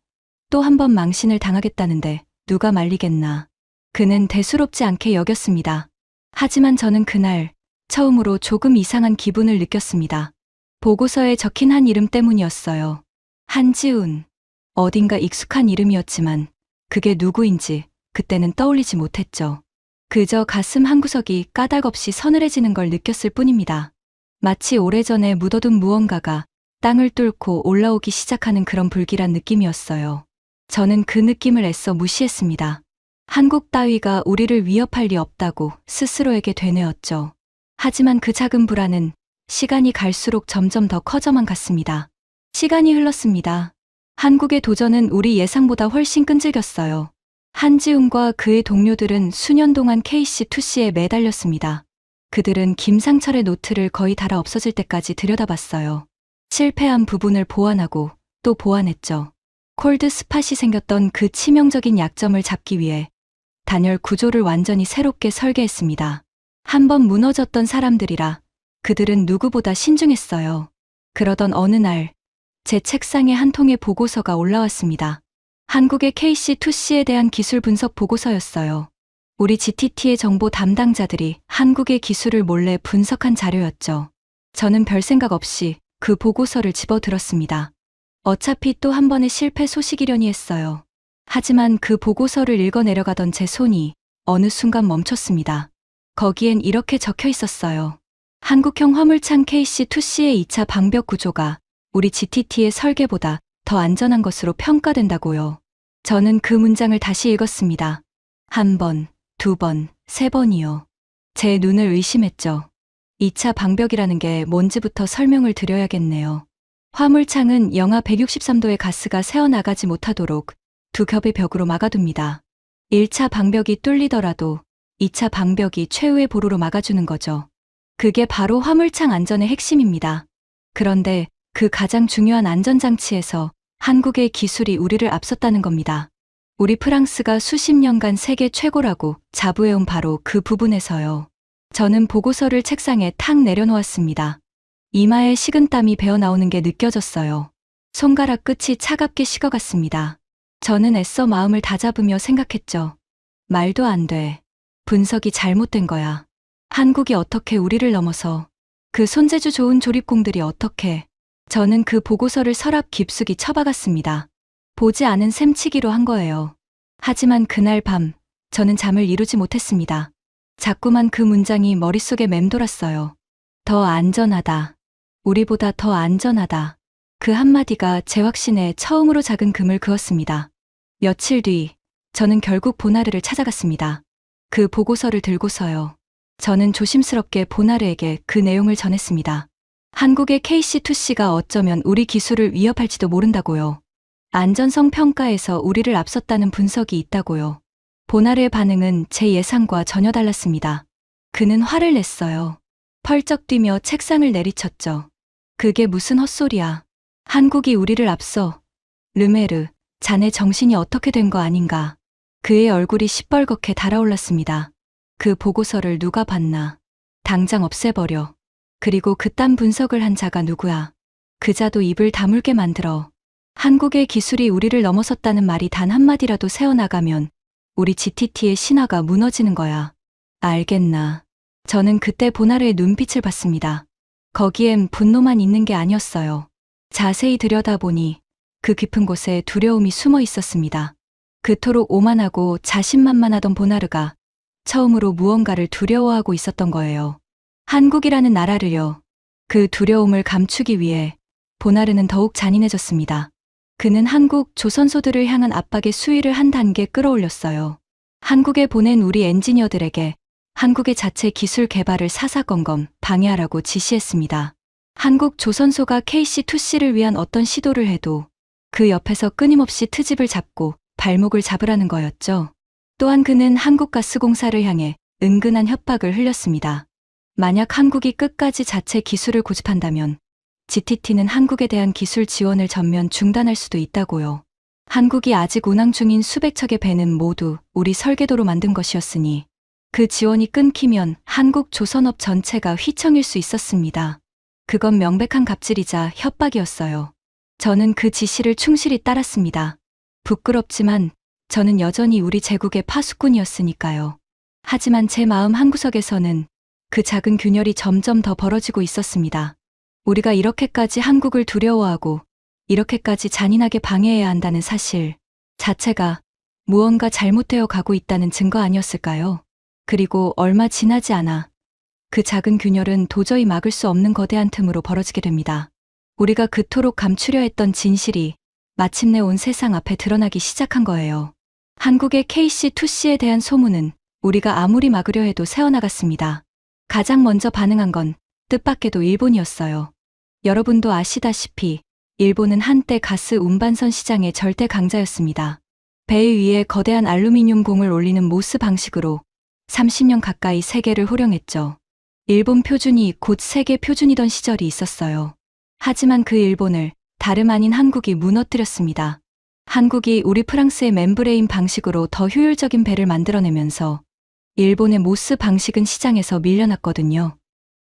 또 한 번 망신을 당하겠다는데 누가 말리겠나. 그는 대수롭지 않게 여겼습니다. 하지만 저는 그날 처음으로 조금 이상한 기분을 느꼈습니다. 보고서에 적힌 한 이름 때문이었어요. 한지훈. 어딘가 익숙한 이름이었지만 그게 누구인지 그때는 떠올리지 못했죠. 그저 가슴 한구석이 까닭없이 서늘해지는 걸 느꼈을 뿐입니다. 마치 오래전에 묻어둔 무언가가 땅을 뚫고 올라오기 시작하는 그런 불길한 느낌이었어요. 저는 그 느낌을 애써 무시했습니다. 한국 따위가 우리를 위협할 리 없다고 스스로에게 되뇌었죠. 하지만 그 작은 불안은 시간이 갈수록 점점 더 커져만 갔습니다. 시간이 흘렀습니다. 한국의 도전은 우리 예상보다 훨씬 끈질겼어요. 한지훈과 그의 동료들은 수년 동안 KC2C에 매달렸습니다. 그들은 김상철의 노트를 거의 달아 없어질 때까지 들여다봤어요. 실패한 부분을 보완하고 또 보완했죠. 콜드 스팟이 생겼던 그 치명적인 약점을 잡기 위해 단열 구조를 완전히 새롭게 설계했습니다. 한번 무너졌던 사람들이라 그들은 누구보다 신중했어요. 그러던 어느 날 제 책상에 한 통의 보고서가 올라왔습니다. 한국의 KC2C에 대한 기술 분석 보고서였어요. 우리 GTT의 정보 담당자들이 한국의 기술을 몰래 분석한 자료였죠. 저는 별 생각 없이 그 보고서를 집어들었습니다. 어차피 또 한 번의 실패 소식이려니 했어요. 하지만 그 보고서를 읽어내려가던 제 손이 어느 순간 멈췄습니다. 거기엔 이렇게 적혀 있었어요. 한국형 화물창 KC2C의 2차 방벽 구조가 우리 GTT의 설계보다 더 안전한 것으로 평가된다고요. 저는 그 문장을 다시 읽었습니다. 한 번, 두 번, 세 번이요. 제 눈을 의심했죠. 2차 방벽이라는 게 뭔지부터 설명을 드려야겠네요. 화물창은 영하 163도의 가스가 새어나가지 못하도록 두 겹의 벽으로 막아둡니다. 1차 방벽이 뚫리더라도 2차 방벽이 최후의 보루로 막아주는 거죠. 그게 바로 화물창 안전의 핵심입니다. 그런데 그 가장 중요한 안전장치에서 한국의 기술이 우리를 앞섰다는 겁니다. 우리 프랑스가 수십 년간 세계 최고라고 자부해온 바로 그 부분에서요. 저는 보고서를 책상에 탁 내려놓았습니다. 이마에 식은땀이 배어나오는 게 느껴졌어요. 손가락 끝이 차갑게 식어갔습니다. 저는 애써 마음을 다잡으며 생각했죠. 말도 안 돼. 분석이 잘못된 거야. 한국이 어떻게 우리를 넘어서 그 손재주 좋은 조립공들이 어떻게. 저는 그 보고서를 서랍 깊숙이 처박았습니다. 보지 않은 셈치기로 한 거예요. 하지만 그날 밤 저는 잠을 이루지 못했습니다. 자꾸만 그 문장이 머릿속에 맴돌았어요. 더 안전하다. 우리보다 더 안전하다. 그 한마디가 제 확신에 처음으로 작은 금을 그었습니다. 며칠 뒤 저는 결국 보나르를 찾아갔습니다. 그 보고서를 들고서요. 저는 조심스럽게 보나르에게 그 내용을 전했습니다. 한국의 KC2C가 어쩌면 우리 기술을 위협할지도 모른다고요. 안전성 평가에서 우리를 앞섰다는 분석이 있다고요. 보나르의 반응은 제 예상과 전혀 달랐습니다. 그는 화를 냈어요. 펄쩍 뛰며 책상을 내리쳤죠. 그게 무슨 헛소리야. 한국이 우리를 앞서. 르메르, 자네 정신이 어떻게 된 거 아닌가. 그의 얼굴이 시뻘겋게 달아올랐습니다. 그 보고서를 누가 봤나. 당장 없애버려. 그리고 그딴 분석을 한 자가 누구야. 그자도 입을 다물게 만들어. 한국의 기술이 우리를 넘어섰다는 말이 단 한마디라도 새어나가면 우리 GTT의 신화가 무너지는 거야. 알겠나. 저는 그때 보나르의 눈빛을 봤습니다. 거기엔 분노만 있는 게 아니었어요. 자세히 들여다보니 그 깊은 곳에 두려움이 숨어 있었습니다. 그토록 오만하고 자신만만하던 보나르가 처음으로 무언가를 두려워하고 있었던 거예요. 한국이라는 나라를요. 그 두려움을 감추기 위해 보나르는 더욱 잔인해졌습니다. 그는 한국 조선소들을 향한 압박의 수위를 한 단계 끌어올렸어요. 한국에 보낸 우리 엔지니어들에게 한국의 자체 기술 개발을 사사건건 방해하라고 지시했습니다. 한국 조선소가 KC2C를 위한 어떤 시도를 해도 그 옆에서 끊임없이 트집을 잡고 발목을 잡으라는 거였죠. 또한 그는 한국가스공사를 향해 은근한 협박을 흘렸습니다. 만약 한국이 끝까지 자체 기술을 고집한다면 GTT는 한국에 대한 기술 지원을 전면 중단할 수도 있다고요. 한국이 아직 운항 중인 수백 척의 배는 모두 우리 설계도로 만든 것이었으니 그 지원이 끊기면 한국 조선업 전체가 휘청일 수 있었습니다. 그건 명백한 갑질이자 협박이었어요. 저는 그 지시를 충실히 따랐습니다. 부끄럽지만 저는 여전히 우리 제국의 파수꾼이었으니까요. 하지만 제 마음 한구석에서는 그 작은 균열이 점점 더 벌어지고 있었습니다. 우리가 이렇게까지 한국을 두려워하고 이렇게까지 잔인하게 방해해야 한다는 사실 자체가 무언가 잘못되어 가고 있다는 증거 아니었을까요? 그리고 얼마 지나지 않아 그 작은 균열은 도저히 막을 수 없는 거대한 틈으로 벌어지게 됩니다. 우리가 그토록 감추려 했던 진실이 마침내 온 세상 앞에 드러나기 시작한 거예요. 한국의 KC2C에 대한 소문은 우리가 아무리 막으려 해도 새어나갔습니다. 가장 먼저 반응한 건 뜻밖에도 일본이었어요. 여러분도 아시다시피 일본은 한때 가스 운반선 시장의 절대 강자였습니다. 배 위에 거대한 알루미늄 공을 올리는 모스 방식으로 30년 가까이 세계를 호령했죠. 일본 표준이 곧 세계 표준이던 시절이 있었어요. 하지만 그 일본을 다름 아닌 한국이 무너뜨렸습니다. 한국이 우리 프랑스의 멤브레인 방식으로 더 효율적인 배를 만들어내면서 일본의 모스 방식은 시장에서 밀려났거든요.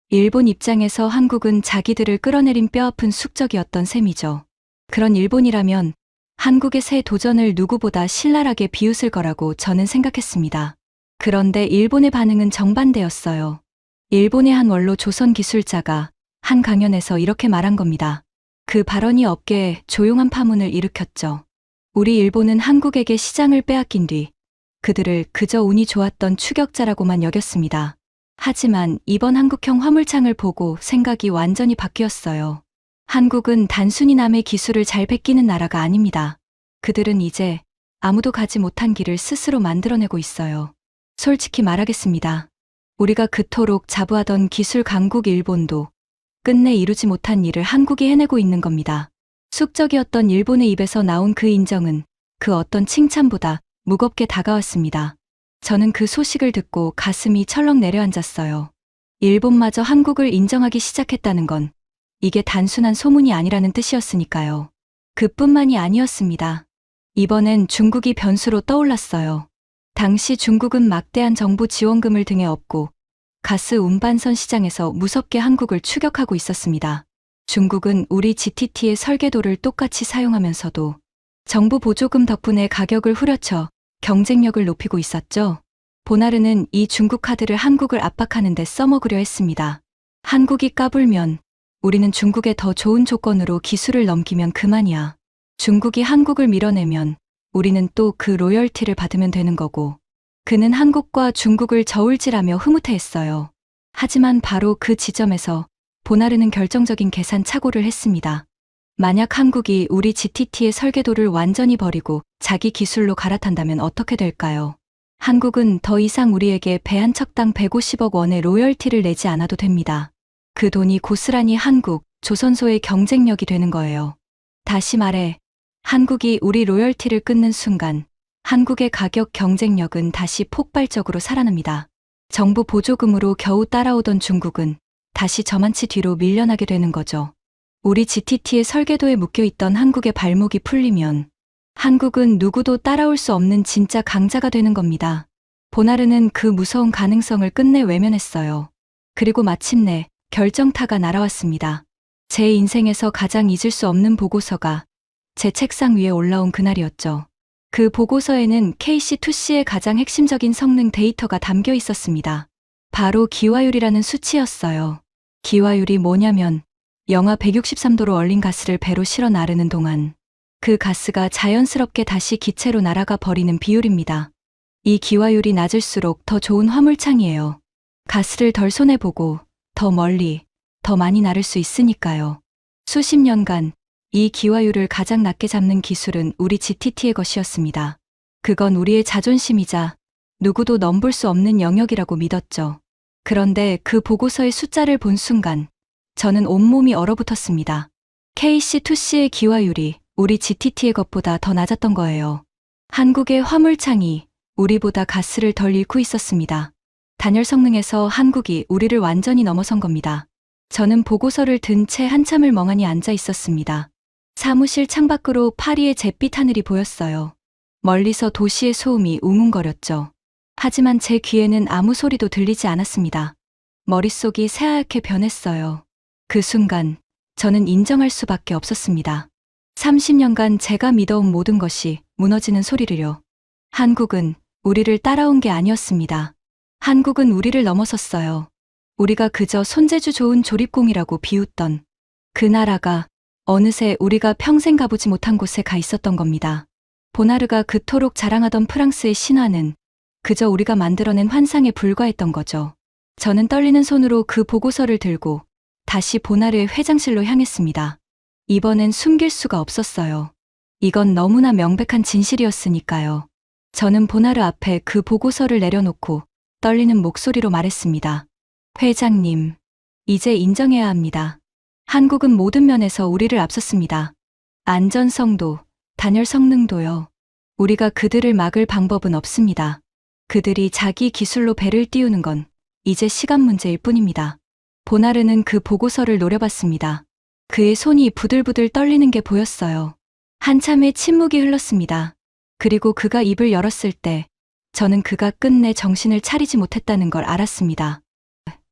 일본 입장에서 한국은 자기들을 끌어내린 뼈아픈 숙적이었던 셈이죠. 그런 일본이라면 한국의 새 도전을 누구보다 신랄하게 비웃을 거라고 저는 생각했습니다. 그런데 일본의 반응은 정반대였어요. 일본의 한 원로 조선 기술자가 한 강연에서 이렇게 말한 겁니다. 그 발언이 업계에 조용한 파문을 일으켰죠. 우리 일본은 한국에게 시장을 빼앗긴 뒤 그들을 그저 운이 좋았던 추격자라고만 여겼습니다. 하지만 이번 한국형 화물창을 보고 생각이 완전히 바뀌었어요. 한국은 단순히 남의 기술을 잘 베끼는 나라가 아닙니다. 그들은 이제 아무도 가지 못한 길을 스스로 만들어내고 있어요. 솔직히 말하겠습니다. 우리가 그토록 자부하던 기술 강국 일본도 끝내 이루지 못한 일을 한국이 해내고 있는 겁니다. 숙적이었던 일본의 입에서 나온 그 인정은 그 어떤 칭찬보다 무겁게 다가왔습니다. 저는 그 소식을 듣고 가슴이 철렁 내려앉았어요. 일본마저 한국을 인정하기 시작했다는 건 이게 단순한 소문이 아니라는 뜻이었으니까요. 그뿐만이 아니었습니다. 이번엔 중국이 변수로 떠올랐어요. 당시 중국은 막대한 정부 지원금을 등에 업고 가스 운반선 시장에서 무섭게 한국을 추격하고 있었습니다. 중국은 우리 GTT의 설계도를 똑같이 사용하면서도 정부 보조금 덕분에 가격을 후려쳐 경쟁력을 높이고 있었죠. 보나르는 이 중국 카드를 한국을 압박하는 데 써먹으려 했습니다. 한국이 까불면 우리는 중국에 더 좋은 조건으로 기술을 넘기면 그만이야. 중국이 한국을 밀어내면 우리는 또 그 로열티를 받으면 되는 거고. 그는 한국과 중국을 저울질하며 흐뭇해했어요. 하지만 바로 그 지점에서 보나르는 결정적인 계산 착오를 했습니다. 만약 한국이 우리 GTT의 설계도를 완전히 버리고 자기 기술로 갈아탄다면 어떻게 될까요? 한국은 더 이상 우리에게 배 한 척당 150억 원의 로열티를 내지 않아도 됩니다. 그 돈이 고스란히 한국, 조선소의 경쟁력이 되는 거예요. 다시 말해, 한국이 우리 로열티를 끊는 순간 한국의 가격 경쟁력은 다시 폭발적으로 살아납니다. 정부 보조금으로 겨우 따라오던 중국은 다시 저만치 뒤로 밀려나게 되는 거죠. 우리 GTT의 설계도에 묶여있던 한국의 발목이 풀리면 한국은 누구도 따라올 수 없는 진짜 강자가 되는 겁니다. 보나르는 그 무서운 가능성을 끝내 외면했어요. 그리고 마침내 결정타가 날아왔습니다. 제 인생에서 가장 잊을 수 없는 보고서가 제 책상 위에 올라온 그날이었죠. 그 보고서에는 KC2C의 가장 핵심적인 성능 데이터가 담겨 있었습니다. 바로 기화율이라는 수치였어요. 기화율이 뭐냐면 영하 163도로 얼린 가스를 배로 실어 나르는 동안 그 가스가 자연스럽게 다시 기체로 날아가 버리는 비율입니다. 이 기화율이 낮을수록 더 좋은 화물창이에요. 가스를 덜 손해보고 더 멀리, 더 많이 나를 수 있으니까요. 수십 년간 이 기화율을 가장 낮게 잡는 기술은 우리 GTT의 것이었습니다. 그건 우리의 자존심이자 누구도 넘볼 수 없는 영역이라고 믿었죠. 그런데 그 보고서의 숫자를 본 순간 저는 온몸이 얼어붙었습니다. KC2C의 기화율이 우리 GTT의 것보다 더 낮았던 거예요. 한국의 화물창이 우리보다 가스를 덜 잃고 있었습니다. 단열 성능에서 한국이 우리를 완전히 넘어선 겁니다. 저는 보고서를 든 채 한참을 멍하니 앉아 있었습니다. 사무실 창밖으로 파리의 잿빛 하늘이 보였어요. 멀리서 도시의 소음이 웅웅거렸죠. 하지만 제 귀에는 아무 소리도 들리지 않았습니다. 머릿속이 새하얗게 변했어요. 그 순간 저는 인정할 수밖에 없었습니다. 30년간 제가 믿어온 모든 것이 무너지는 소리를요. 한국은 우리를 따라온 게 아니었습니다. 한국은 우리를 넘어섰어요. 우리가 그저 손재주 좋은 조립공이라고 비웃던 그 나라가 어느새 우리가 평생 가보지 못한 곳에 가 있었던 겁니다. 보나르가 그토록 자랑하던 프랑스의 신화는 그저 우리가 만들어낸 환상에 불과했던 거죠. 저는 떨리는 손으로 그 보고서를 들고 다시 보나르의 회장실로 향했습니다. 이번엔 숨길 수가 없었어요. 이건 너무나 명백한 진실이었으니까요. 저는 보나르 앞에 그 보고서를 내려놓고 떨리는 목소리로 말했습니다. 회장님, 이제 인정해야 합니다. 한국은 모든 면에서 우리를 앞섰습니다. 안전성도, 단열 성능도요. 우리가 그들을 막을 방법은 없습니다. 그들이 자기 기술로 배를 띄우는 건 이제 시간 문제일 뿐입니다. 보나르는 그 보고서를 노려봤습니다. 그의 손이 부들부들 떨리는 게 보였어요. 한참의 침묵이 흘렀습니다. 그리고 그가 입을 열었을 때 저는 그가 끝내 정신을 차리지 못했다는 걸 알았습니다.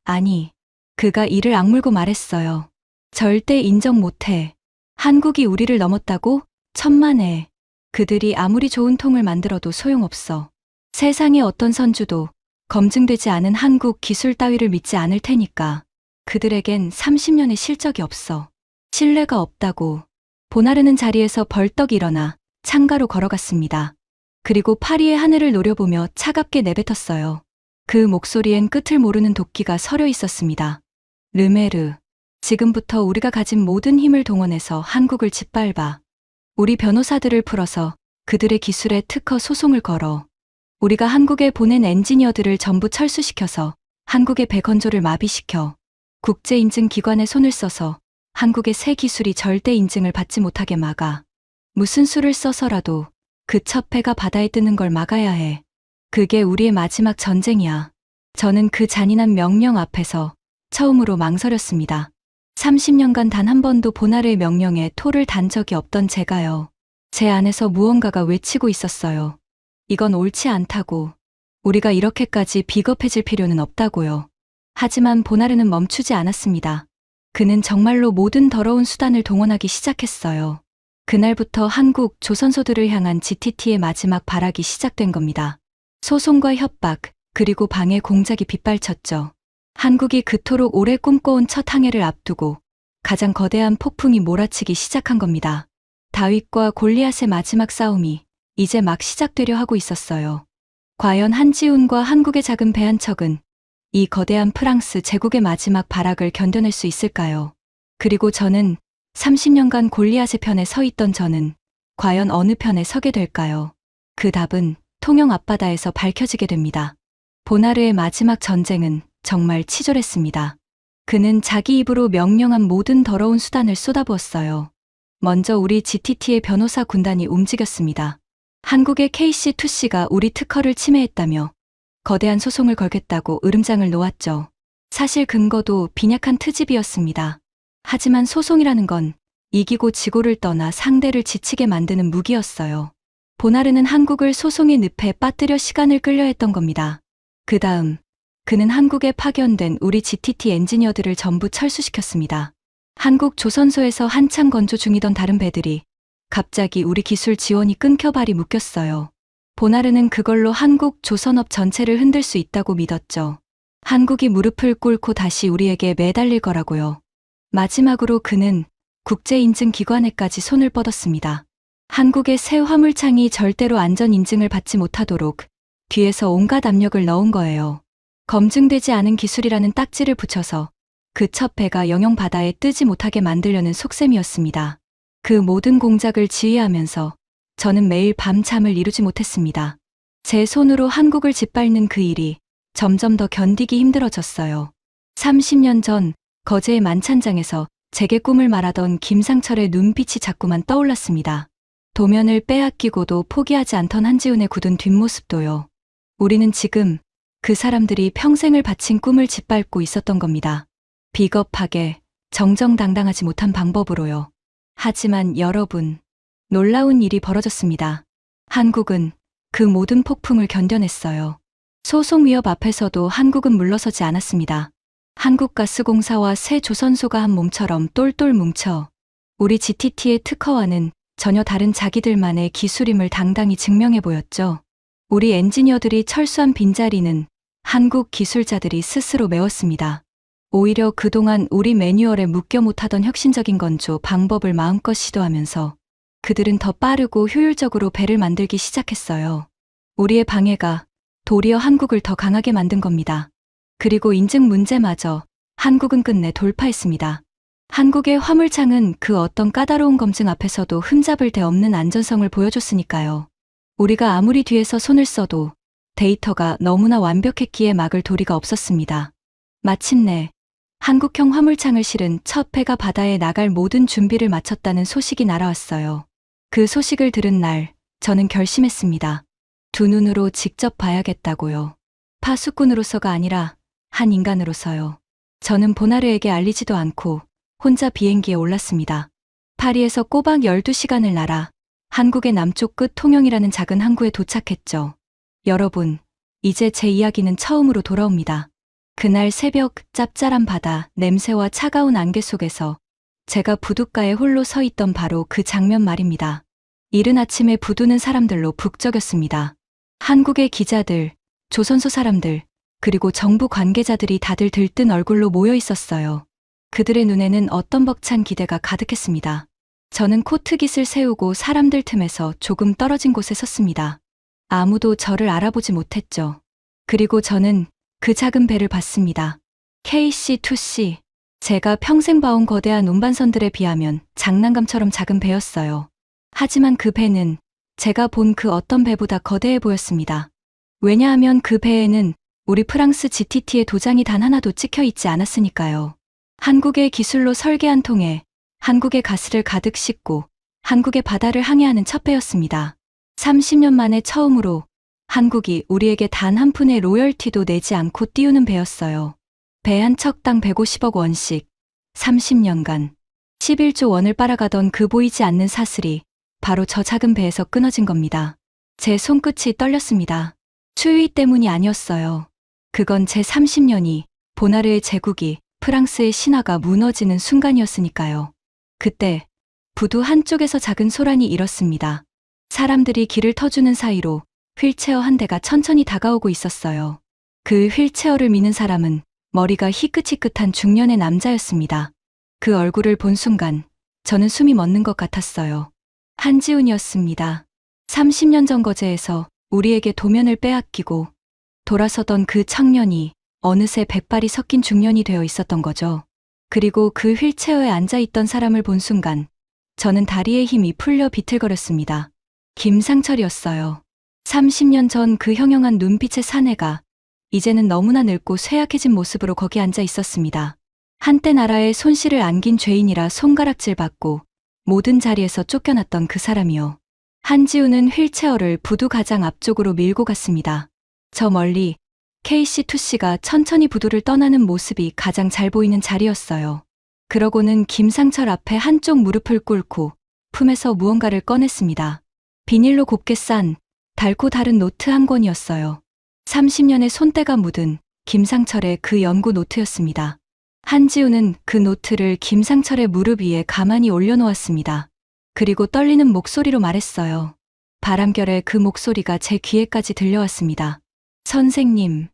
아니, 그가 이를 악물고 말했어요. 절대 인정 못해. 한국이 우리를 넘었다고? 천만에. 그들이 아무리 좋은 통을 만들어도 소용없어. 세상의 어떤 선주도 검증되지 않은 한국 기술 따위를 믿지 않을 테니까. 그들에겐 30년의 실적이 없어. 신뢰가 없다고. 보나르는 자리에서 벌떡 일어나 창가로 걸어갔습니다. 그리고 파리의 하늘을 노려보며 차갑게 내뱉었어요. 그 목소리엔 끝을 모르는 도끼가 서려 있었습니다. 르메르, 지금부터 우리가 가진 모든 힘을 동원해서 한국을 짓밟아. 우리 변호사들을 풀어서 그들의 기술에 특허 소송을 걸어. 우리가 한국에 보낸 엔지니어들을 전부 철수시켜서 한국의 배건조를 마비시켜. 국제인증기관에 손을 써서 한국의 새 기술이 절대 인증을 받지 못하게 막아. 무슨 수를 써서라도 그 첫 배가 바다에 뜨는 걸 막아야 해. 그게 우리의 마지막 전쟁이야. 저는 그 잔인한 명령 앞에서 처음으로 망설였습니다. 30년간 단 한 번도 보나르의 명령에 토를 단 적이 없던 제가요. 제 안에서 무언가가 외치고 있었어요. 이건 옳지 않다고. 우리가 이렇게까지 비겁해질 필요는 없다고요. 하지만 보나르는 멈추지 않았습니다. 그는 정말로 모든 더러운 수단을 동원하기 시작했어요. 그날부터 한국 조선소들을 향한 GTT의 마지막 발악이 시작된 겁니다. 소송과 협박, 그리고 방해 공작이 빗발쳤죠. 한국이 그토록 오래 꿈꿔온 첫 항해를 앞두고 가장 거대한 폭풍이 몰아치기 시작한 겁니다. 다윗과 골리앗의 마지막 싸움이 이제 막 시작되려 하고 있었어요. 과연 한지훈과 한국의 작은 배 한 척은 이 거대한 프랑스 제국의 마지막 발악을 견뎌낼 수 있을까요? 그리고 저는 30년간 골리앗의 편에 서 있던 저는 과연 어느 편에 서게 될까요? 그 답은 통영 앞바다에서 밝혀지게 됩니다. 보나르의 마지막 전쟁은 정말 치졸했습니다. 그는 자기 입으로 명령한 모든 더러운 수단을 쏟아부었어요. 먼저 우리 GTT의 변호사 군단이 움직였습니다. 한국의 KC2C가 우리 특허를 침해했다며 거대한 소송을 걸겠다고 으름장을 놓았죠. 사실 근거도 빈약한 트집이었습니다. 하지만 소송이라는 건 이기고 지고를 떠나 상대를 지치게 만드는 무기였어요. 보나르는 한국을 소송의 늪에 빠뜨려 시간을 끌려 했던 겁니다. 그 다음 그는 한국에 파견된 우리 GTT 엔지니어들을 전부 철수시켰습니다. 한국 조선소에서 한참 건조 중이던 다른 배들이 갑자기 우리 기술 지원이 끊겨 발이 묶였어요. 보나르는 그걸로 한국 조선업 전체를 흔들 수 있다고 믿었죠. 한국이 무릎을 꿇고 다시 우리에게 매달릴 거라고요. 마지막으로 그는 국제인증기관에까지 손을 뻗었습니다. 한국의 새 화물창이 절대로 안전인증을 받지 못하도록 뒤에서 온갖 압력을 넣은 거예요. 검증되지 않은 기술이라는 딱지를 붙여서 그 첫 배가 영영 바다에 뜨지 못하게 만들려는 속셈이었습니다. 그 모든 공작을 지휘하면서 저는 매일 밤잠을 이루지 못했습니다. 제 손으로 한국을 짓밟는 그 일이 점점 더 견디기 힘들어졌어요. 30년 전 거제의 만찬장에서 제게 꿈을 말하던 김상철의 눈빛이 자꾸만 떠올랐습니다. 도면을 빼앗기고도 포기하지 않던 한지훈의 굳은 뒷모습도요. 우리는 지금 그 사람들이 평생을 바친 꿈을 짓밟고 있었던 겁니다. 비겁하게, 정정당당하지 못한 방법으로요. 하지만 여러분, 놀라운 일이 벌어졌습니다. 한국은 그 모든 폭풍을 견뎌냈어요. 소송 위협 앞에서도 한국은 물러서지 않았습니다. 한국가스공사와 새 조선소가 한 몸처럼 똘똘 뭉쳐 우리 GTT의 특허와는 전혀 다른 자기들만의 기술임을 당당히 증명해 보였죠. 우리 엔지니어들이 철수한 빈자리는 한국 기술자들이 스스로 메웠습니다. 오히려 그동안 우리 매뉴얼에 묶여 못하던 혁신적인 건조 방법을 마음껏 시도하면서 그들은 더 빠르고 효율적으로 배를 만들기 시작했어요. 우리의 방해가 도리어 한국을 더 강하게 만든 겁니다. 그리고 인증 문제마저 한국은 끝내 돌파했습니다. 한국의 화물창은 그 어떤 까다로운 검증 앞에서도 흠잡을 데 없는 안전성을 보여줬으니까요. 우리가 아무리 뒤에서 손을 써도 데이터가 너무나 완벽했기에 막을 도리가 없었습니다. 마침내 한국형 화물창을 실은 첫 배가 바다에 나갈 모든 준비를 마쳤다는 소식이 날아왔어요. 그 소식을 들은 날 저는 결심했습니다. 두 눈으로 직접 봐야겠다고요. 파수꾼으로서가 아니라 한 인간으로서요. 저는 보나르에게 알리지도 않고 혼자 비행기에 올랐습니다. 파리에서 꼬박 12시간을 날아 한국의 남쪽 끝 통영이라는 작은 항구에 도착했죠. 여러분, 이제 제 이야기는 처음으로 돌아옵니다. 그날 새벽 짭짤한 바다, 냄새와 차가운 안개 속에서 제가 부둣가에 홀로 서 있던 바로 그 장면 말입니다. 이른 아침에 부두는 사람들로 북적였습니다. 한국의 기자들, 조선소 사람들, 그리고 정부 관계자들이 다들 들뜬 얼굴로 모여 있었어요. 그들의 눈에는 어떤 벅찬 기대가 가득했습니다. 저는 코트깃을 세우고 사람들 틈에서 조금 떨어진 곳에 섰습니다. 아무도 저를 알아보지 못했죠. 그리고 저는 그 작은 배를 봤습니다. KC2C. 제가 평생 봐온 거대한 운반선들에 비하면 장난감처럼 작은 배였어요. 하지만 그 배는 제가 본 그 어떤 배보다 거대해 보였습니다. 왜냐하면 그 배에는 우리 프랑스 GTT의 도장이 단 하나도 찍혀 있지 않았으니까요. 한국의 기술로 설계한 통에 한국의 가스를 가득 싣고 한국의 바다를 항해하는 첫 배였습니다. 30년 만에 처음으로 한국이 우리에게 단 한 푼의 로열티도 내지 않고 띄우는 배였어요. 배 한 척당 150억 원씩 30년간 11조 원을 빨아가던 그 보이지 않는 사슬이 바로 저 작은 배에서 끊어진 겁니다. 제 손끝이 떨렸습니다. 추위 때문이 아니었어요. 그건 제 30년이 보나르의 제국이 프랑스의 신화가 무너지는 순간이었으니까요. 그때 부두 한쪽에서 작은 소란이 일었습니다. 사람들이 길을 터주는 사이로 휠체어 한 대가 천천히 다가오고 있었어요. 그 휠체어를 미는 사람은 머리가 희끗희끗한 중년의 남자였습니다. 그 얼굴을 본 순간 저는 숨이 멎는 것 같았어요. 한지훈이었습니다. 30년 전 거제에서 우리에게 도면을 빼앗기고 돌아서던 그 청년이 어느새 백발이 섞인 중년이 되어 있었던 거죠. 그리고 그 휠체어에 앉아있던 사람을 본 순간 저는 다리의 힘이 풀려 비틀거렸습니다. 김상철이었어요. 30년 전 그 형형한 눈빛의 사내가 이제는 너무나 늙고 쇠약해진 모습으로 거기 앉아 있었습니다. 한때 나라에 손실을 안긴 죄인이라 손가락질 받고 모든 자리에서 쫓겨났던 그 사람이요. 한지우는 휠체어를 부두 가장 앞쪽으로 밀고 갔습니다. 저 멀리 KC2C가 천천히 부두를 떠나는 모습이 가장 잘 보이는 자리였어요. 그러고는 김상철 앞에 한쪽 무릎을 꿇고 품에서 무언가를 꺼냈습니다. 비닐로 곱게 싼 달고 다른 노트 한 권이었어요. 30년의 손때가 묻은 김상철의 그 연구 노트였습니다. 한지우는 그 노트를 김상철의 무릎 위에 가만히 올려놓았습니다. 그리고 떨리는 목소리로 말했어요. 바람결에 그 목소리가 제 귀에까지 들려왔습니다. 선생님,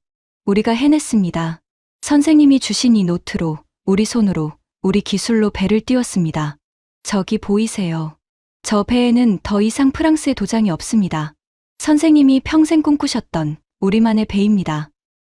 우리가 해냈습니다. 선생님이 주신 이 노트로, 우리 손으로, 우리 기술로 배를 띄웠습니다. 저기 보이세요. 저 배에는 더 이상 프랑스의 도장이 없습니다. 선생님이 평생 꿈꾸셨던 우리만의 배입니다.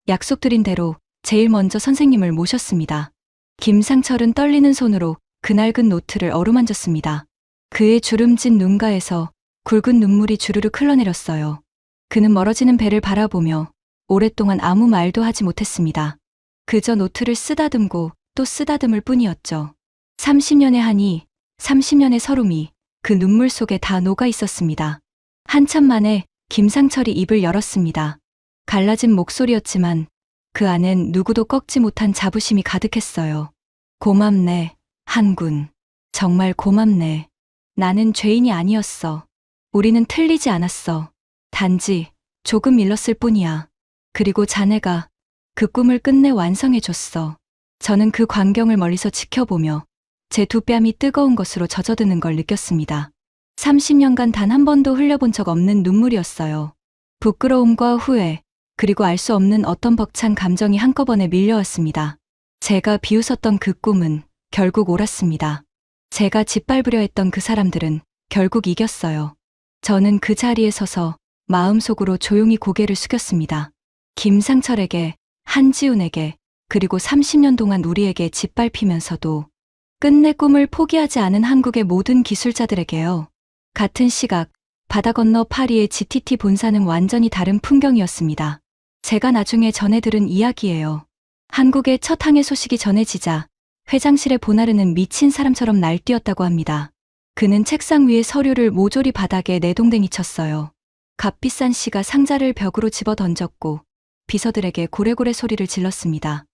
약속드린 대로 제일 먼저 선생님을 모셨습니다. 김상철은 떨리는 손으로 그 낡은 노트를 어루만졌습니다. 그의 주름진 눈가에서 굵은 눈물이 주르륵 흘러내렸어요. 그는 멀어지는 배를 바라보며 오랫동안 아무 말도 하지 못했습니다. 그저 노트를 쓰다듬고 또 쓰다듬을 뿐이었죠. 30년의 한이, 30년의 서름이 그 눈물 속에 다 녹아 있었습니다. 한참 만에 김상철이 입을 열었습니다. 갈라진 목소리였지만 그 안엔 누구도 꺾지 못한 자부심이 가득했어요. 고맙네, 한군. 정말 고맙네. 나는 죄인이 아니었어. 우리는 틀리지 않았어. 단지 조금 일렀을 뿐이야. 그리고 자네가 그 꿈을 끝내 완성해줬어. 저는 그 광경을 멀리서 지켜보며 제 두 뺨이 뜨거운 것으로 젖어드는 걸 느꼈습니다. 30년간 단 한 번도 흘려본 적 없는 눈물이었어요. 부끄러움과 후회, 그리고 알 수 없는 어떤 벅찬 감정이 한꺼번에 밀려왔습니다. 제가 비웃었던 그 꿈은 결국 옳았습니다. 제가 짓밟으려 했던 그 사람들은 결국 이겼어요. 저는 그 자리에 서서 마음속으로 조용히 고개를 숙였습니다. 김상철에게, 한지훈에게, 그리고 30년 동안 우리에게 짓밟히면서도 끝내 꿈을 포기하지 않은 한국의 모든 기술자들에게요. 같은 시각, 바다 건너 파리의 GTT 본사는 완전히 다른 풍경이었습니다. 제가 나중에 전해 들은 이야기예요. 한국의 첫 항해 소식이 전해지자 회장실의 보나르는 미친 사람처럼 날뛰었다고 합니다. 그는 책상 위에 서류를 모조리 바닥에 내동댕이 쳤어요. 값비싼 시가 상자를 벽으로 집어 던졌고 비서들에게 고래고래 소리를 질렀습니다.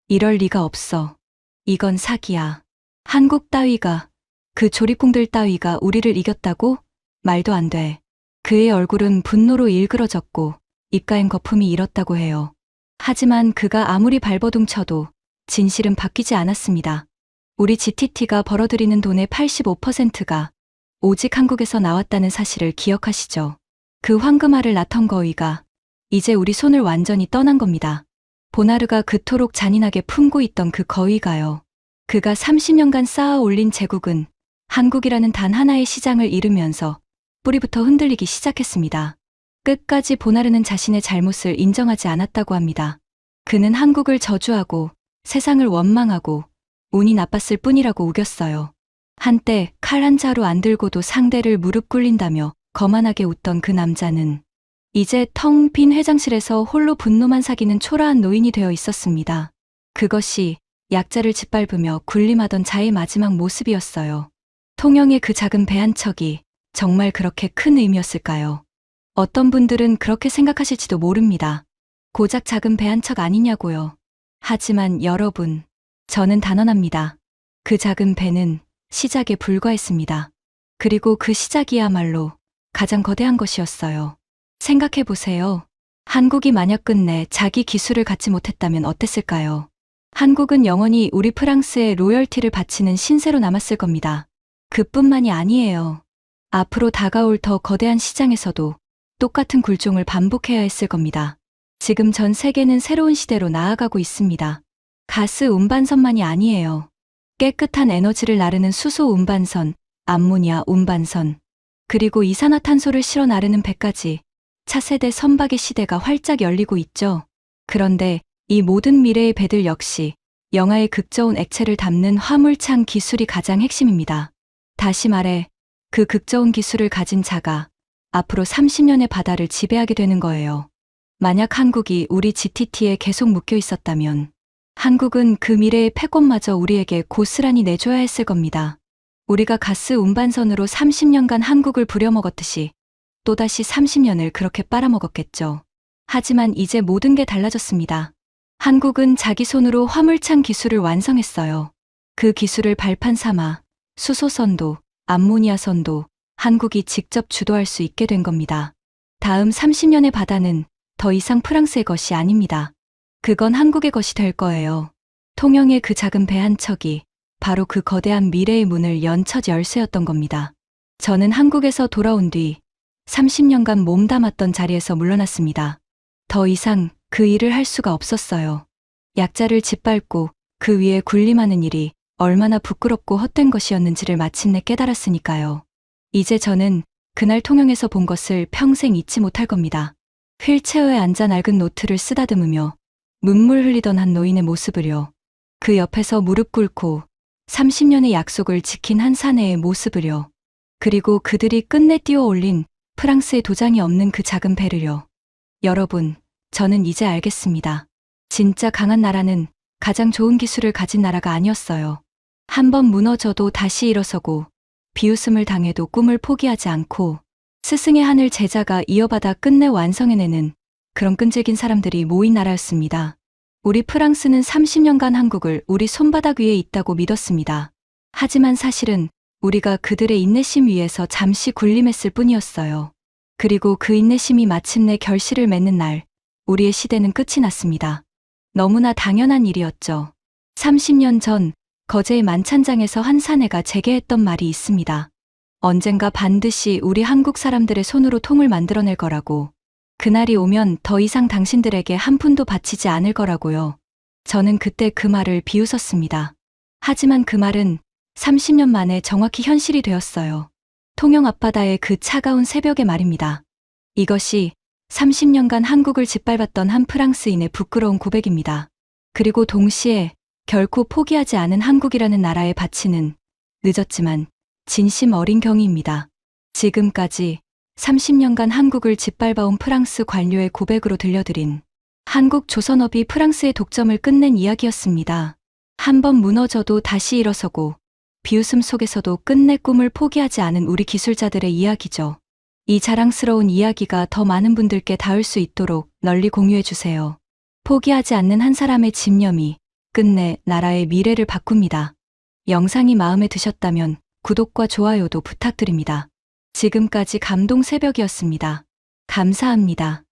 이럴 리가 없어. 이건 사기야. 한국 따위가, 그 조리콩들 따위가 우리를 이겼다고? 말도 안 돼. 그의 얼굴은 분노로 일그러졌고 입가엔 거품이 일었다고 해요. 하지만 그가 아무리 발버둥 쳐도 진실은 바뀌지 않았습니다. 우리 GTT가 벌어들이는 돈의 85%가 오직 한국에서 나왔다는 사실을 기억하시죠? 그 황금알을 낳던 거위가 이제 우리 손을 완전히 떠난 겁니다. 보나르가 그토록 잔인하게 품고 있던 그 거위가요. 그가 30년간 쌓아 올린 제국은 한국이라는 단 하나의 시장을 잃으면서 뿌리부터 흔들리기 시작했습니다. 끝까지 보나르는 자신의 잘못을 인정하지 않았다고 합니다. 그는 한국을 저주하고 세상을 원망하고 운이 나빴을 뿐이라고 우겼어요. 한때 칼 한 자루 안 들고도 상대를 무릎 꿇린다며 거만하게 웃던 그 남자는 이제 텅 빈 회장실에서 홀로 분노만 사기는 초라한 노인이 되어 있었습니다. 그것이 약자를 짓밟으며 군림하던 자의 마지막 모습이었어요. 통영의 그 작은 배 한 척이 정말 그렇게 큰 의미였을까요? 어떤 분들은 그렇게 생각하실지도 모릅니다. 고작 작은 배 한 척 아니냐고요. 하지만 여러분, 저는 단언합니다. 그 작은 배는 시작에 불과했습니다. 그리고 그 시작이야말로 가장 거대한 것이었어요. 생각해보세요. 한국이 만약 끝내 자기 기술을 갖지 못했다면 어땠을까요? 한국은 영원히 우리 프랑스의 로열티를 바치는 신세로 남았을 겁니다. 그뿐만이 아니에요. 앞으로 다가올 더 거대한 시장에서도 똑같은 굴종을 반복해야 했을 겁니다. 지금 전 세계는 새로운 시대로 나아가고 있습니다. 가스 운반선만이 아니에요. 깨끗한 에너지를 나르는 수소 운반선, 암모니아 운반선, 그리고 이산화탄소를 실어 나르는 배까지 차세대 선박의 시대가 활짝 열리고 있죠. 그런데 이 모든 미래의 배들 역시 영하의 극저온 액체를 담는 화물창 기술이 가장 핵심입니다. 다시 말해 그 극저온 기술을 가진 자가 앞으로 30년의 바다를 지배하게 되는 거예요. 만약 한국이 우리 GTT에 계속 묶여 있었다면 한국은 그 미래의 패권마저 우리에게 고스란히 내줘야 했을 겁니다. 우리가 가스 운반선으로 30년간 한국을 부려먹었듯이 또다시 30년을 그렇게 빨아먹었겠죠. 하지만 이제 모든 게 달라졌습니다. 한국은 자기 손으로 화물창 기술을 완성했어요. 그 기술을 발판 삼아 수소선도, 암모니아선도 한국이 직접 주도할 수 있게 된 겁니다. 다음 30년의 바다는 더 이상 프랑스의 것이 아닙니다. 그건 한국의 것이 될 거예요. 통영의 그 작은 배 한 척이 바로 그 거대한 미래의 문을 연 첫 열쇠였던 겁니다. 저는 한국에서 돌아온 뒤 30년간 몸담았던 자리에서 물러났습니다. 더 이상 그 일을 할 수가 없었어요. 약자를 짓밟고 그 위에 군림하는 일이 얼마나 부끄럽고 헛된 것이었는지를 마침내 깨달았으니까요. 이제 저는 그날 통영에서 본 것을 평생 잊지 못할 겁니다. 휠체어에 앉아 낡은 노트를 쓰다듬으며 눈물 흘리던 한 노인의 모습을요. 그 옆에서 무릎 꿇고 30년의 약속을 지킨 한 사내의 모습을요. 그리고 그들이 끝내 띄워 올린 프랑스의 도장이 없는 그 작은 배를요. 여러분, 저는 이제 알겠습니다. 진짜 강한 나라는 가장 좋은 기술을 가진 나라가 아니었어요. 한번 무너져도 다시 일어서고 비웃음을 당해도 꿈을 포기하지 않고 스승의 한을 제자가 이어받아 끝내 완성해내는 그런 끈질긴 사람들이 모인 나라였습니다. 우리 프랑스는 30년간 한국을 우리 손바닥 위에 있다고 믿었습니다. 하지만 사실은 우리가 그들의 인내심 위에서 잠시 군림했을 뿐이었어요. 그리고 그 인내심이 마침내 결실을 맺는 날, 우리의 시대는 끝이 났습니다. 너무나 당연한 일이었죠. 30년 전 거제의 만찬장에서 한 사내가 제게 했던 말이 있습니다. 언젠가 반드시 우리 한국 사람들의 손으로 통을 만들어낼 거라고. 그날이 오면 더 이상 당신들에게 한 푼도 바치지 않을 거라고요. 저는 그때 그 말을 비웃었습니다. 하지만 그 말은 30년 만에 정확히 현실이 되었어요. 통영 앞바다의 그 차가운 새벽의 말입니다. 이것이 30년간 한국을 짓밟았던 한 프랑스인의 부끄러운 고백입니다. 그리고 동시에 결코 포기하지 않은 한국이라는 나라에 바치는 늦었지만 진심 어린 경의입니다. 지금까지 30년간 한국을 짓밟아온 프랑스 관료의 고백으로 들려드린 한국 조선업이 프랑스의 독점을 끝낸 이야기였습니다. 한번 무너져도 다시 일어서고 비웃음 속에서도 끝내 꿈을 포기하지 않은 우리 기술자들의 이야기죠. 이 자랑스러운 이야기가 더 많은 분들께 닿을 수 있도록 널리 공유해주세요. 포기하지 않는 한 사람의 집념이 끝내 나라의 미래를 바꿉니다. 영상이 마음에 드셨다면 구독과 좋아요도 부탁드립니다. 지금까지 감동 새벽이었습니다. 감사합니다.